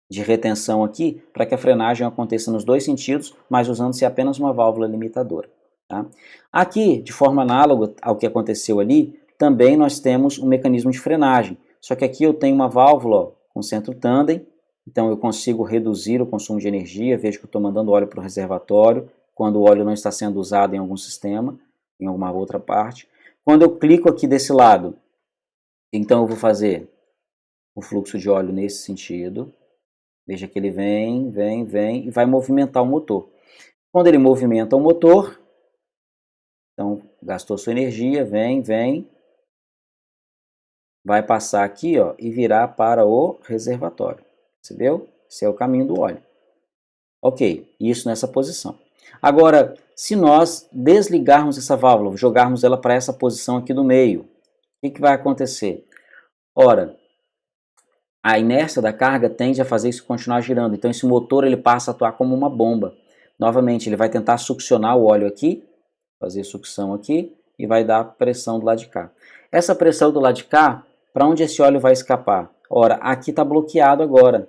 de retenção aqui, para que a frenagem aconteça nos dois sentidos, mas usando-se apenas uma válvula limitadora. Tá? Aqui, de forma análoga ao que aconteceu ali, também nós temos um mecanismo de frenagem. Só que aqui eu tenho uma válvula com centro tandem, então eu consigo reduzir o consumo de energia. Vejo que eu estou mandando óleo para o reservatório, quando o óleo não está sendo usado em algum sistema, em alguma outra parte. Quando eu clico aqui desse lado, então eu vou fazer o fluxo de óleo nesse sentido. Veja que ele vem e vai movimentar o motor. Quando ele movimenta o motor, então gastou sua energia, vem, vai passar aqui e virar para o reservatório. Percebeu? Esse é o caminho do óleo. Ok, isso nessa posição. Agora, se nós desligarmos essa válvula, jogarmos ela para essa posição aqui do meio, o que vai acontecer? Ora, a inércia da carga tende a fazer isso continuar girando. Então esse motor ele passa a atuar como uma bomba. Novamente, ele vai tentar succionar o óleo aqui, fazer sucção aqui, e vai dar pressão do lado de cá. Essa pressão do lado de cá, para onde esse óleo vai escapar? Ora, aqui está bloqueado agora.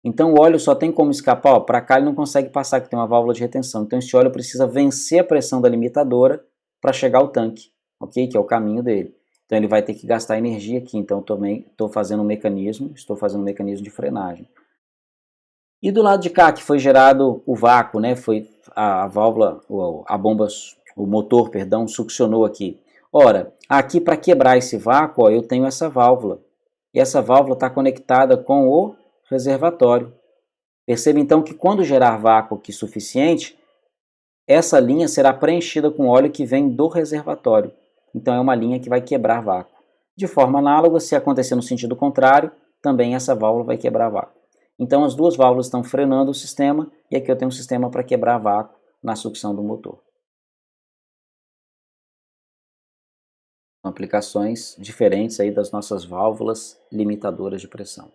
Então o óleo só tem como escapar, para cá ele não consegue passar, que tem uma válvula de retenção. Então esse óleo precisa vencer a pressão da limitadora para chegar ao tanque, ok? Que é o caminho dele. Então ele vai ter que gastar energia aqui, então também estou fazendo um mecanismo de frenagem. E do lado de cá, que foi gerado o vácuo, né? Foi a válvula, a bomba, o motor, perdão, succionou aqui. Ora, aqui para quebrar esse vácuo, eu tenho essa válvula. E essa válvula está conectada com o reservatório. Perceba então que quando gerar vácuo aqui suficiente, essa linha será preenchida com óleo que vem do reservatório. Então é uma linha que vai quebrar vácuo. De forma análoga, se acontecer no sentido contrário, também essa válvula vai quebrar vácuo. Então as duas válvulas estão frenando o sistema, e aqui eu tenho um sistema para quebrar vácuo na sucção do motor. São aplicações diferentes aí das nossas válvulas limitadoras de pressão.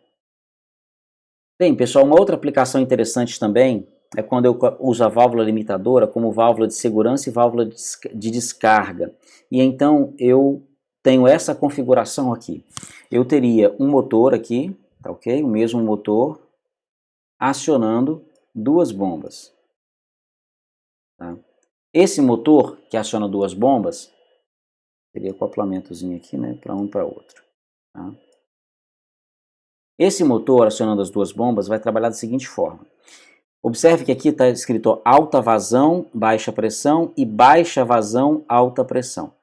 Bem, pessoal, uma outra aplicação interessante também é quando eu uso a válvula limitadora como válvula de segurança e válvula de descarga. E então eu tenho essa configuração aqui. Eu teria um motor aqui, tá ok? O mesmo motor acionando duas bombas. Tá? Esse motor que aciona duas bombas, teria acoplamentozinho aqui, né, para um e para outro. Tá? Esse motor acionando as duas bombas vai trabalhar da seguinte forma. Observe que aqui está escrito alta vazão, baixa pressão e baixa vazão, alta pressão.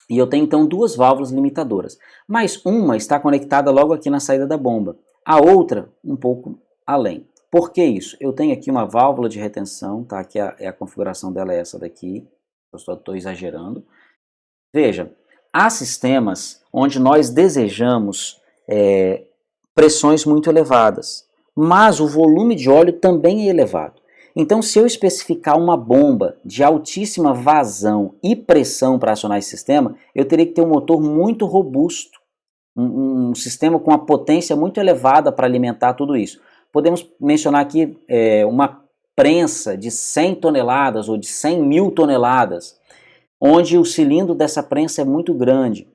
E eu tenho então duas válvulas limitadoras, mas uma está conectada logo aqui na saída da bomba, a outra um pouco além. Por que isso? Eu tenho aqui uma válvula de retenção, tá? Aqui a configuração dela é essa daqui, eu só estou exagerando. Veja, há sistemas onde nós desejamos pressões muito elevadas, mas o volume de óleo também é elevado. Então, se eu especificar uma bomba de altíssima vazão e pressão para acionar esse sistema, eu teria que ter um motor muito robusto, um sistema com uma potência muito elevada para alimentar tudo isso. Podemos mencionar aqui uma prensa de 100 toneladas ou de 100 mil toneladas, onde o cilindro dessa prensa é muito grande.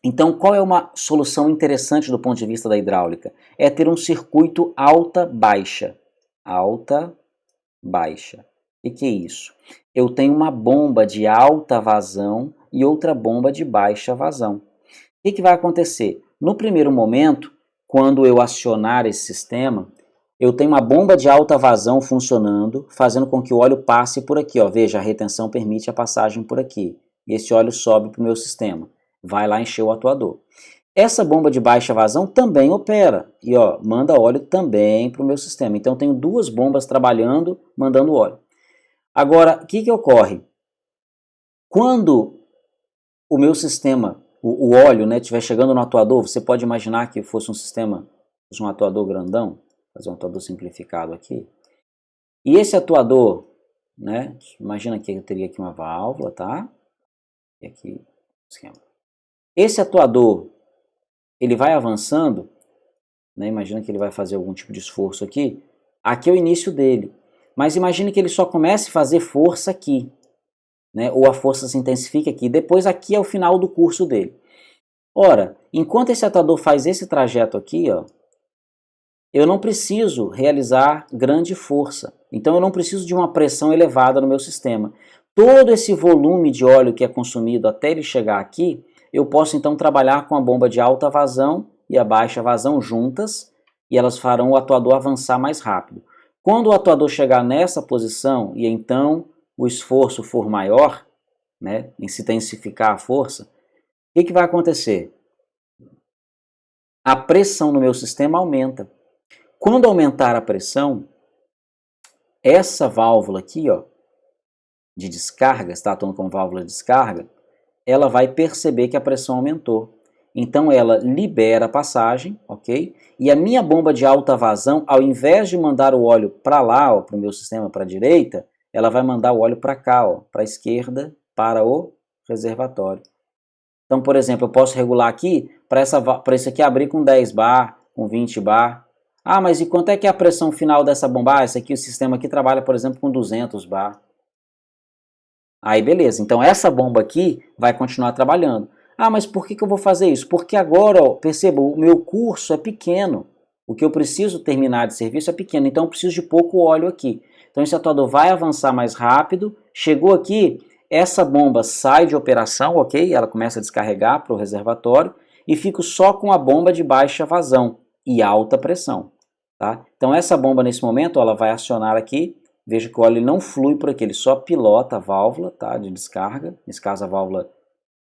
Então, qual é uma solução interessante do ponto de vista da hidráulica? É ter um circuito alta-baixa. Alta-baixa. O que é isso? Eu tenho uma bomba de alta vazão e outra bomba de baixa vazão. O que vai acontecer? No primeiro momento, quando eu acionar esse sistema, eu tenho uma bomba de alta vazão funcionando, fazendo com que o óleo passe por aqui. Veja, a retenção permite a passagem por aqui. e esse óleo sobe para o meu sistema, vai lá encher o atuador. Essa bomba de baixa vazão também opera e ó, manda óleo também para o meu sistema. Então eu tenho duas bombas trabalhando, mandando óleo. Agora, o que ocorre? Quando o meu sistema, o óleo, né, estiver chegando no atuador, você pode imaginar que fosse um sistema, fosse um atuador grandão, fazer um atuador simplificado aqui. E esse atuador, né, imagina que eu teria aqui uma válvula, tá? E aqui, esquema. Esse atuador, ele vai avançando, né, imagina que ele vai fazer algum tipo de esforço aqui. Aqui é o início dele. Mas imagine que ele só comece a fazer força aqui, né, ou a força se intensifica aqui. Depois aqui é o final do curso dele. Ora, enquanto esse atuador faz esse trajeto aqui, ó, eu não preciso realizar grande força. Então eu não preciso de uma pressão elevada no meu sistema. Todo esse volume de óleo que é consumido até ele chegar aqui, eu posso então trabalhar com a bomba de alta vazão e a baixa vazão juntas, e elas farão o atuador avançar mais rápido. Quando o atuador chegar nessa posição e então o esforço for maior, né, em se intensificar a força, o que vai acontecer? A pressão no meu sistema aumenta. Quando aumentar a pressão, essa válvula aqui, ó, de descarga, está atuando como válvula de descarga, ela vai perceber que a pressão aumentou. Então ela libera a passagem, ok? E a minha bomba de alta vazão, ao invés de mandar o óleo para lá, para o meu sistema, para a direita, ela vai mandar o óleo para cá, para a esquerda, para o reservatório. Então, por exemplo, eu posso regular aqui para esse aqui abrir com 10 bar, com 20 bar. Ah, mas e quanto é que é a pressão final dessa bomba? Ah, esse aqui, o sistema aqui trabalha, por exemplo, com 200 bar. Aí beleza, então essa bomba aqui vai continuar trabalhando. Ah, mas por que eu vou fazer isso? Porque agora, ó, perceba, o meu curso é pequeno. O que eu preciso terminar de serviço é pequeno, então eu preciso de pouco óleo aqui. Então esse atuador vai avançar mais rápido. Chegou aqui, essa bomba sai de operação, ok? Ela começa a descarregar para o reservatório e fico só com a bomba de baixa vazão e alta pressão. Tá? Então essa bomba nesse momento ela vai acionar aqui. Veja que o óleo não flui por aqui, ele só pilota a válvula, tá, de descarga. Nesse caso a válvula,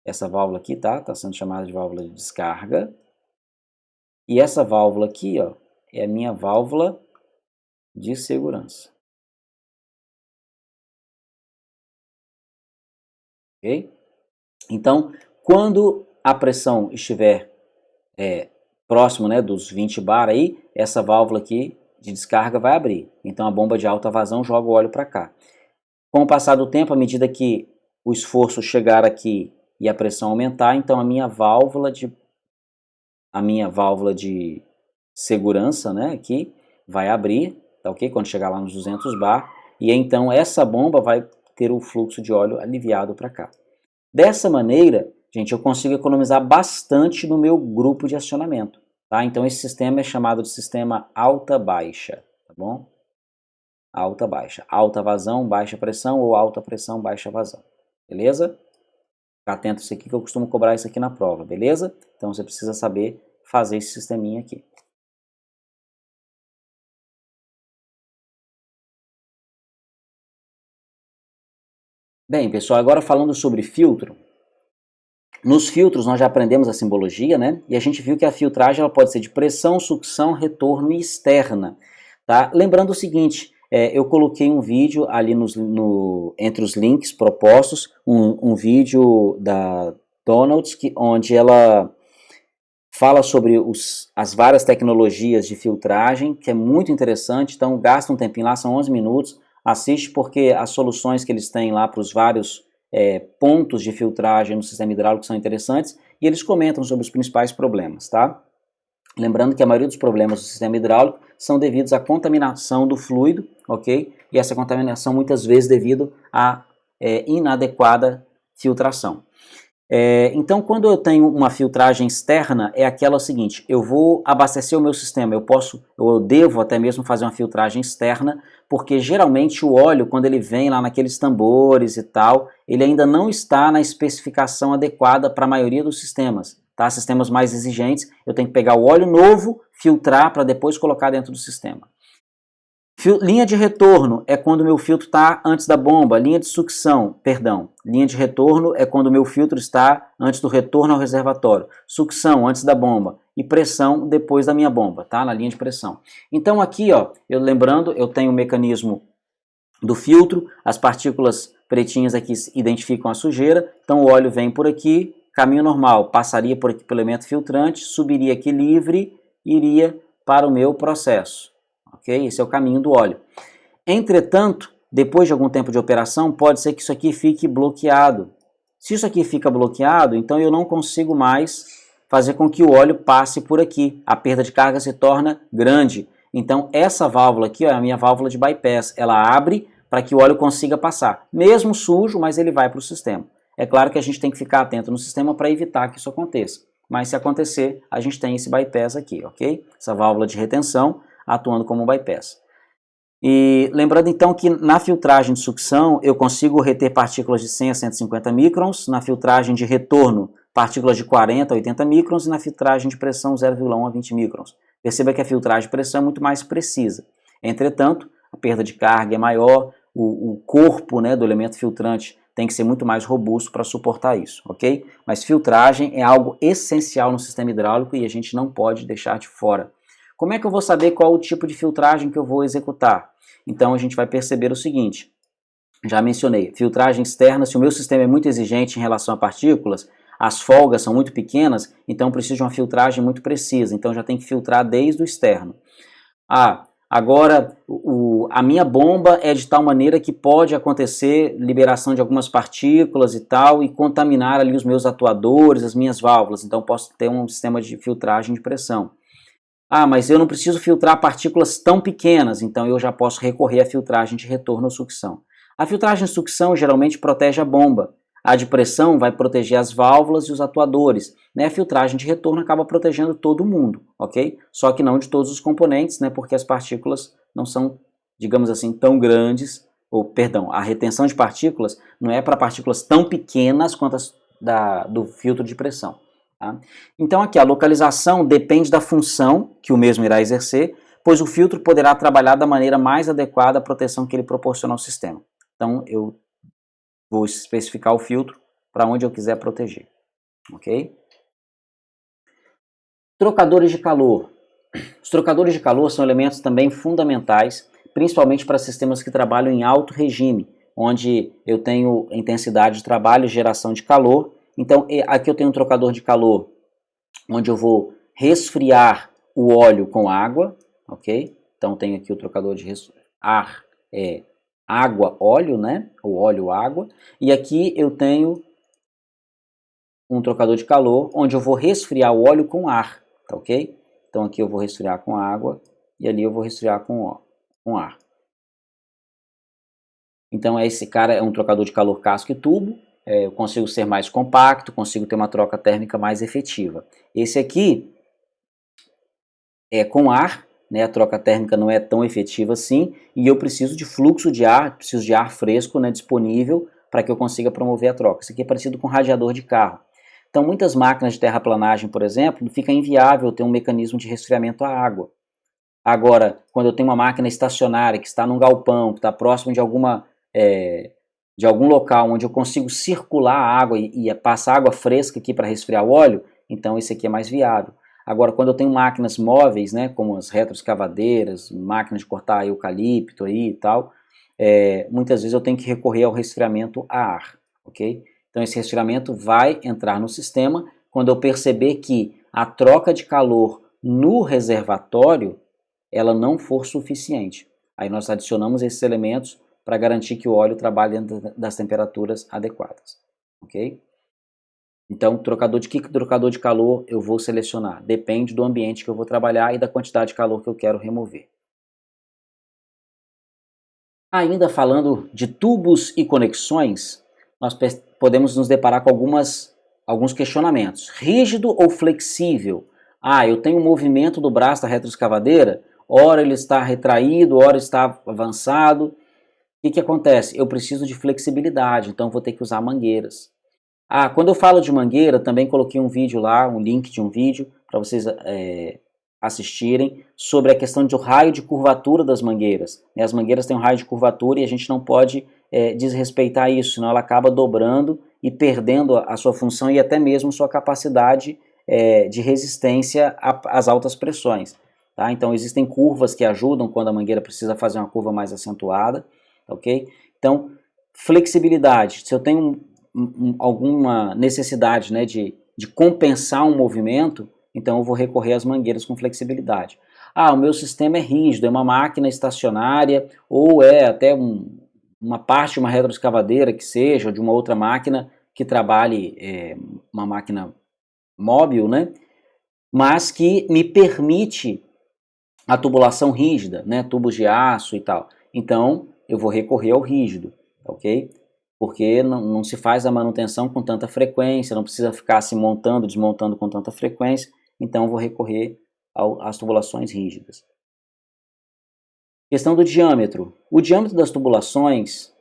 essa válvula aqui, tá, sendo chamada de válvula de descarga. E essa válvula aqui, ó, é a minha válvula de segurança. Ok? Então, quando a pressão estiver próximo, né, dos 20 bar aí, essa válvula aqui de descarga vai abrir. Então a bomba de alta vazão joga o óleo para cá. Com o passar do tempo, à medida que o esforço chegar aqui e a pressão aumentar, então a minha válvula de segurança, né, aqui vai abrir, tá ok? Quando chegar lá nos 200 bar, e então essa bomba vai ter o fluxo de óleo aliviado para cá. Dessa maneira, gente, eu consigo economizar bastante no meu grupo de acionamento, tá? Então esse sistema é chamado de sistema alta-baixa, tá bom? Alta-baixa, alta vazão, baixa pressão ou alta pressão, baixa vazão, beleza? Fica atento a isso aqui que eu costumo cobrar isso aqui na prova, beleza? Então você precisa saber fazer esse sisteminha aqui. Bem, pessoal, agora falando sobre filtro. Nos filtros nós já aprendemos a simbologia, né? E a gente viu que a filtragem ela pode ser de pressão, sucção, retorno e externa, tá? Lembrando o seguinte, eu coloquei um vídeo ali entre os links propostos, um vídeo da Donalds, onde ela fala sobre as várias tecnologias de filtragem, que é muito interessante, então gasta um tempinho lá, são 11 minutos, assiste porque as soluções que eles têm lá para os vários pontos de filtragem no sistema hidráulico são interessantes, e eles comentam sobre os principais problemas, tá? Lembrando que a maioria dos problemas do sistema hidráulico são devidos à contaminação do fluido, ok? E essa contaminação muitas vezes devido à inadequada filtração. Então, quando eu tenho uma filtragem externa, é aquela seguinte, eu vou abastecer o meu sistema, eu devo até mesmo fazer uma filtragem externa, porque geralmente o óleo, quando ele vem lá naqueles tambores e tal, ele ainda não está na especificação adequada para a maioria dos sistemas, tá? Sistemas mais exigentes, eu tenho que pegar o óleo novo, filtrar para depois colocar dentro do sistema. Linha de retorno é quando o meu filtro está antes da bomba. Linha de sucção, perdão. Linha de retorno é quando o meu filtro está antes do retorno ao reservatório. Sucção, antes da bomba. E pressão, depois da minha bomba, tá? Na linha de pressão. Então aqui, ó, lembrando, eu tenho o mecanismo do filtro. As partículas pretinhas aqui identificam a sujeira. Então o óleo vem por aqui, caminho normal. Passaria por aqui pelo elemento filtrante, subiria aqui livre e iria para o meu processo. Okay? Esse é o caminho do óleo. Entretanto, depois de algum tempo de operação, pode ser que isso aqui fique bloqueado. Se isso aqui fica bloqueado, então eu não consigo mais fazer com que o óleo passe por aqui. A perda de carga se torna grande. Então essa válvula aqui, ó, é a minha válvula de bypass. Ela abre para que o óleo consiga passar. Mesmo sujo, mas ele vai para o sistema. É claro que a gente tem que ficar atento no sistema para evitar que isso aconteça. Mas se acontecer, a gente tem esse bypass aqui, ok? Essa válvula de retenção atuando como um bypass. E lembrando então que na filtragem de sucção eu consigo reter partículas de 100 a 150 microns, na filtragem de retorno partículas de 40 a 80 microns e na filtragem de pressão 0,1 a 20 microns. Perceba que a filtragem de pressão é muito mais precisa. Entretanto, a perda de carga é maior, o corpo, né, do elemento filtrante tem que ser muito mais robusto para suportar isso, ok? Mas filtragem é algo essencial no sistema hidráulico e a gente não pode deixar de fora. Como é que eu vou saber qual o tipo de filtragem que eu vou executar? Então a gente vai perceber o seguinte, já mencionei, filtragem externa, se o meu sistema é muito exigente em relação a partículas, as folgas são muito pequenas, então preciso de uma filtragem muito precisa, então já tem que filtrar desde o externo. Agora a minha bomba é de tal maneira que pode acontecer liberação de algumas partículas e tal, e contaminar ali os meus atuadores, as minhas válvulas, então posso ter um sistema de filtragem de pressão. Mas eu não preciso filtrar partículas tão pequenas, então eu já posso recorrer à filtragem de retorno ou sucção. A filtragem de sucção geralmente protege a bomba. A de pressão vai proteger as válvulas e os atuadores. Né? A filtragem de retorno acaba protegendo todo mundo, ok? Só que não de todos os componentes, né? Porque as partículas não são, digamos assim, tão grandes, a retenção de partículas não é para partículas tão pequenas quanto as do filtro de pressão. Tá? Então aqui a localização depende da função que o mesmo irá exercer, pois o filtro poderá trabalhar da maneira mais adequada à proteção que ele proporciona ao sistema. Então eu vou especificar o filtro para onde eu quiser proteger. Ok? Trocadores de calor. Os trocadores de calor são elementos também fundamentais, principalmente para sistemas que trabalham em alto regime, onde eu tenho intensidade de trabalho e geração de calor. Então, aqui eu tenho um trocador de calor, onde eu vou resfriar o óleo com água, ok? Então, tenho aqui o trocador de ar, água, óleo, né? O óleo, água. E aqui eu tenho um trocador de calor, onde eu vou resfriar o óleo com ar, tá ok? Então, aqui eu vou resfriar com água e ali eu vou resfriar com ar. Então, esse cara é um trocador de calor casco e tubo. Eu consigo ser mais compacto, consigo ter uma troca térmica mais efetiva. Esse aqui é com ar, né, a troca térmica não é tão efetiva assim, e eu preciso de fluxo de ar, preciso de ar fresco, né, disponível para que eu consiga promover a troca. Isso aqui é parecido com radiador de carro. Então, muitas máquinas de terraplanagem, por exemplo, fica inviável ter um mecanismo de resfriamento à água. Agora, quando eu tenho uma máquina estacionária que está num galpão, que está próximo de algum local onde eu consigo circular a água e passar água fresca aqui para resfriar o óleo, então esse aqui é mais viável. Agora, quando eu tenho máquinas móveis, né, como as retroescavadeiras, máquinas de cortar eucalipto aí e tal, muitas vezes eu tenho que recorrer ao resfriamento a ar, ok? Então esse resfriamento vai entrar no sistema quando eu perceber que a troca de calor no reservatório ela não for suficiente. Aí nós adicionamos esses elementos para garantir que o óleo trabalhe dentro das temperaturas adequadas, ok? Então, que trocador de calor eu vou selecionar? Depende do ambiente que eu vou trabalhar e da quantidade de calor que eu quero remover. Ainda falando de tubos e conexões, nós podemos nos deparar com alguns questionamentos. Rígido ou flexível? Eu tenho um movimento do braço da retroescavadeira, ora ele está retraído, ora está avançado. O que acontece? Eu preciso de flexibilidade, então vou ter que usar mangueiras. Quando eu falo de mangueira, também coloquei um vídeo lá, um link de um vídeo, para vocês assistirem sobre a questão do raio de curvatura das mangueiras. As mangueiras têm um raio de curvatura e a gente não pode desrespeitar isso, senão ela acaba dobrando e perdendo a sua função e até mesmo sua capacidade de resistência às altas pressões. Tá? Então existem curvas que ajudam quando a mangueira precisa fazer uma curva mais acentuada, ok? Então, flexibilidade, se eu tenho alguma necessidade, né, de compensar um movimento, então eu vou recorrer às mangueiras com flexibilidade. Ah, o meu sistema é rígido, é uma máquina estacionária, ou é até uma parte de uma retroescavadeira que seja, ou de uma outra máquina que trabalhe, uma máquina móvel, né, mas que me permite a tubulação rígida, né, tubos de aço e tal. Então, eu vou recorrer ao rígido, ok? Porque não se faz a manutenção com tanta frequência, não precisa ficar se montando, desmontando com tanta frequência, então eu vou recorrer às tubulações rígidas. Questão do diâmetro. O diâmetro das tubulações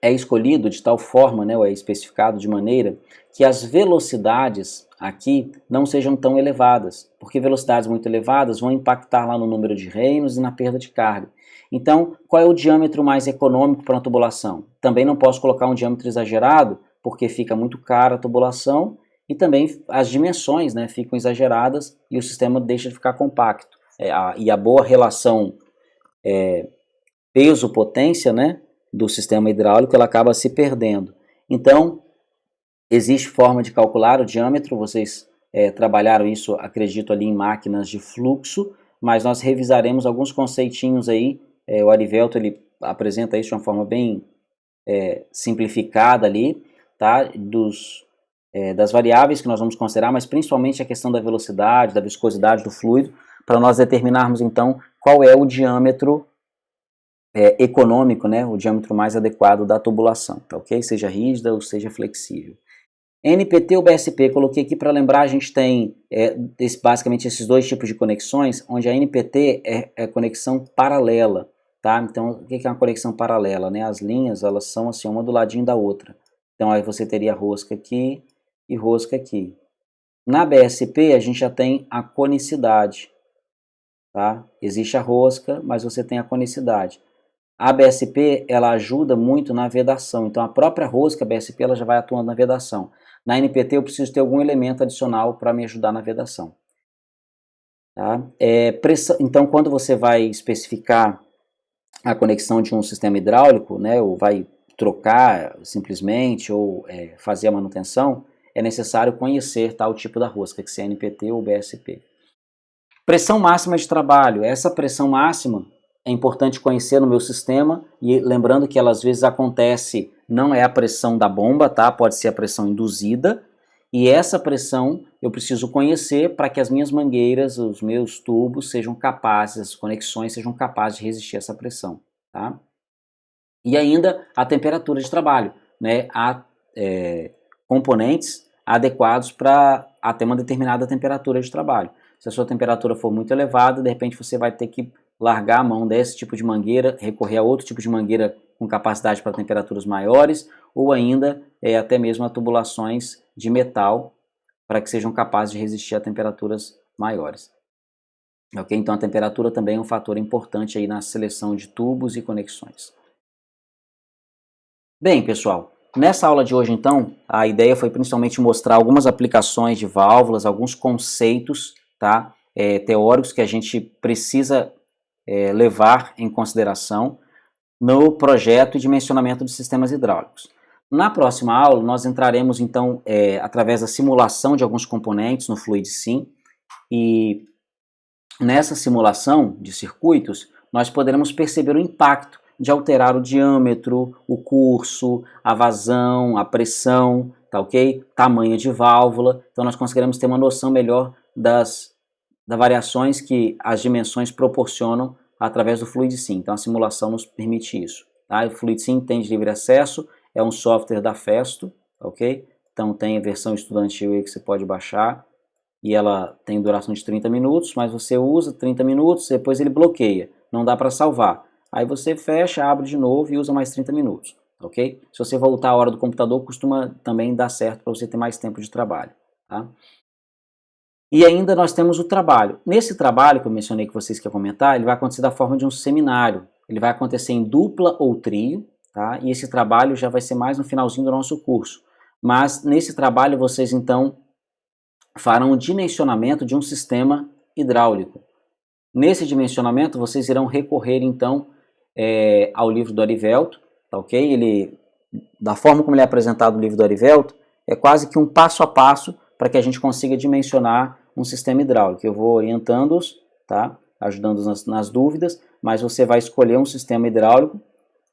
é escolhido de tal forma, né, ou é especificado de maneira que as velocidades aqui não sejam tão elevadas, porque velocidades muito elevadas vão impactar lá no número de reinos e na perda de carga. Então, qual é o diâmetro mais econômico para uma tubulação? Também não posso colocar um diâmetro exagerado, porque fica muito cara a tubulação, e também as dimensões, né, ficam exageradas e o sistema deixa de ficar compacto. E a boa relação peso-potência, né, do sistema hidráulico, ela acaba se perdendo. Então, existe forma de calcular o diâmetro, vocês trabalharam isso, acredito, ali em máquinas de fluxo, mas nós revisaremos alguns conceitinhos aí, o Arivelto ele apresenta isso de uma forma bem simplificada ali, tá? Das variáveis que nós vamos considerar, mas principalmente a questão da velocidade, da viscosidade do fluido, para nós determinarmos então qual é o diâmetro econômico, né, o diâmetro mais adequado da tubulação, tá ok? Seja rígida ou seja flexível. NPT ou BSP, coloquei aqui para lembrar, a gente tem basicamente esses dois tipos de conexões, onde a NPT é conexão paralela, tá? Então, o que é uma conexão paralela, né? As linhas, elas são assim, uma do ladinho da outra. Então, aí você teria rosca aqui e rosca aqui. Na BSP, a gente já tem a conicidade, tá? Existe a rosca, mas você tem a conicidade. A BSP, ela ajuda muito na vedação, então a própria rosca BSP, ela já vai atuando na vedação. Na NPT eu preciso ter algum elemento adicional para me ajudar na vedação. Tá? Então, quando você vai especificar a conexão de um sistema hidráulico, né, ou vai trocar simplesmente, ou fazer a manutenção, é necessário conhecer tal tipo da rosca, que se é NPT ou BSP. Pressão máxima de trabalho. Essa pressão máxima é importante conhecer no meu sistema, e lembrando que ela às vezes acontece, não é a pressão da bomba, tá? Pode ser a pressão induzida, e essa pressão eu preciso conhecer para que as minhas mangueiras, os meus tubos sejam capazes, as conexões sejam capazes de resistir a essa pressão, tá? E ainda a temperatura de trabalho, né? Há componentes adequados para até uma determinada temperatura de trabalho. Se a sua temperatura for muito elevada, de repente você vai ter que largar a mão desse tipo de mangueira, recorrer a outro tipo de mangueira com capacidade para temperaturas maiores, ou ainda até mesmo a tubulações de metal para que sejam capazes de resistir a temperaturas maiores. Ok? Então a temperatura também é um fator importante aí na seleção de tubos e conexões. Bem, pessoal, nessa aula de hoje então, a ideia foi principalmente mostrar algumas aplicações de válvulas, alguns conceitos, tá? Teóricos que a gente precisa levar em consideração no projeto e dimensionamento de sistemas hidráulicos. Na próxima aula, nós entraremos então através da simulação de alguns componentes no FluidSim, e nessa simulação de circuitos, nós poderemos perceber o impacto de alterar o diâmetro, o curso, a vazão, a pressão, tá ok? Tamanho de válvula. Então nós conseguiremos ter uma noção melhor das variações que as dimensões proporcionam através do FluidSim. Então a simulação nos permite isso. Tá? O FluidSim tem de livre acesso, é um software da Festo, ok? Então tem a versão estudantil aí que você pode baixar, e ela tem duração de 30 minutos, mas você usa 30 minutos, depois ele bloqueia, não dá para salvar. Aí você fecha, abre de novo e usa mais 30 minutos, ok? Se você voltar à hora do computador, costuma também dar certo para você ter mais tempo de trabalho, tá? E ainda nós temos o trabalho. Nesse trabalho que eu mencionei que vocês querem comentar, ele vai acontecer da forma de um seminário. Ele vai acontecer em dupla ou trio, tá? E esse trabalho já vai ser mais no finalzinho do nosso curso. Mas nesse trabalho vocês então farão o dimensionamento de um sistema hidráulico. Nesse dimensionamento vocês irão recorrer então ao livro do Arivelto, tá ok? Ele, da forma como ele é apresentado no livro do Arivelto, é quase que um passo a passo para que a gente consiga dimensionar um sistema hidráulico. Eu vou orientando-os, tá? Ajudando-os nas dúvidas, mas você vai escolher um sistema hidráulico,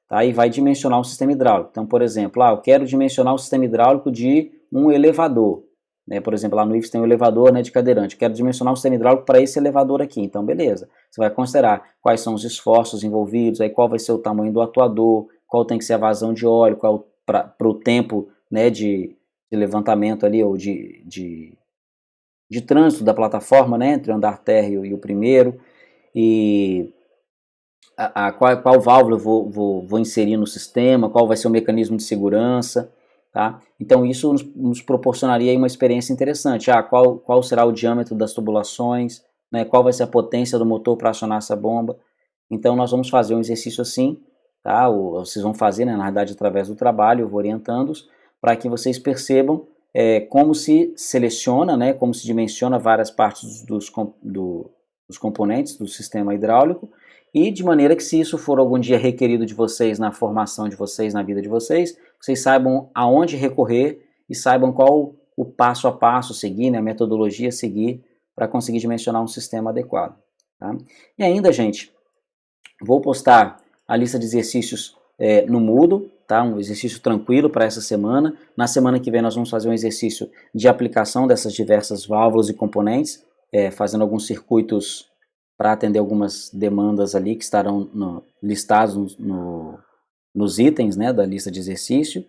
tá? E vai dimensionar um sistema hidráulico. Então, por exemplo, eu quero dimensionar um sistema hidráulico de um elevador. Né? Por exemplo, lá no IFES tem um elevador, né, de cadeirante. Quero dimensionar um sistema hidráulico para esse elevador aqui. Então, beleza. Você vai considerar quais são os esforços envolvidos, aí qual vai ser o tamanho do atuador, qual tem que ser a vazão de óleo, qual para o tempo, né, de levantamento ali, ou de trânsito da plataforma, né, entre o andar térreo e o primeiro, e qual válvula eu vou inserir no sistema, qual vai ser o mecanismo de segurança, tá? Então isso nos proporcionaria aí uma experiência interessante. Qual será o diâmetro das tubulações, né, qual vai ser a potência do motor para acionar essa bomba. Então nós vamos fazer um exercício assim, tá? Vocês vão fazer, né, na verdade, através do trabalho, eu vou orientando-os, para que vocês percebam como se seleciona, né, como se dimensiona várias partes dos componentes do sistema hidráulico, e de maneira que, se isso for algum dia requerido de vocês na formação de vocês, na vida de vocês, vocês saibam aonde recorrer e saibam qual o passo a passo seguir, né, a metodologia a seguir para conseguir dimensionar um sistema adequado. Tá? E ainda, gente, vou postar a lista de exercícios no Moodle, tá? Um exercício tranquilo para essa semana. Na semana que vem nós vamos fazer um exercício de aplicação dessas diversas válvulas e componentes, fazendo alguns circuitos para atender algumas demandas ali que estarão listados nos itens, né, da lista de exercício.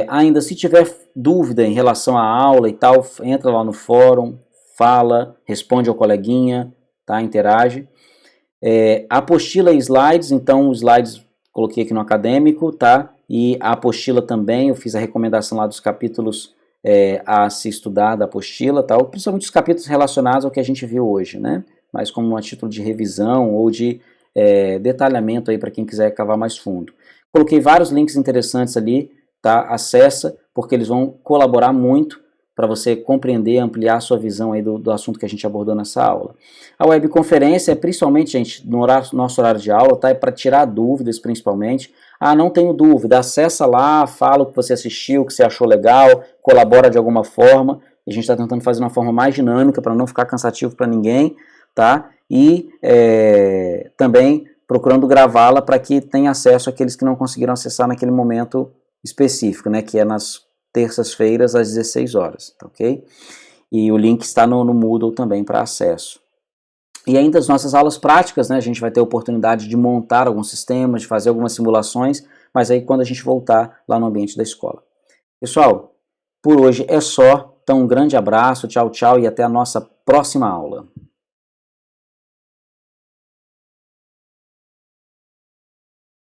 Ainda, se tiver dúvida em relação à aula e tal, entra lá no fórum, fala, responde ao coleguinha, tá? Interage. A apostila e slides, então os slides coloquei aqui no acadêmico, tá? E a apostila também, eu fiz a recomendação lá dos capítulos a se estudar da apostila, tá? Principalmente os capítulos relacionados ao que a gente viu hoje, né? Mas como a título de revisão ou de detalhamento aí para quem quiser cavar mais fundo. Coloquei vários links interessantes ali, tá? Acessa, porque eles vão colaborar muito para você compreender, ampliar a sua visão aí do assunto que a gente abordou nessa aula. A webconferência é principalmente, gente, no nosso horário de aula, tá? É para tirar dúvidas, principalmente. Não tenho dúvida, acessa lá, fala o que você assistiu, o que você achou legal, colabora de alguma forma. A gente está tentando fazer de uma forma mais dinâmica para não ficar cansativo para ninguém, tá? E também procurando gravá-la para que tenha acesso àqueles que não conseguiram acessar naquele momento específico, né? Que é nas terças-feiras às 16 horas, tá ok? E o link está no Moodle também para acesso. E ainda as nossas aulas práticas, né? A gente vai ter a oportunidade de montar alguns sistemas, de fazer algumas simulações, mas aí quando a gente voltar lá no ambiente da escola. Pessoal, por hoje é só. Então um grande abraço, tchau, tchau e até a nossa próxima aula.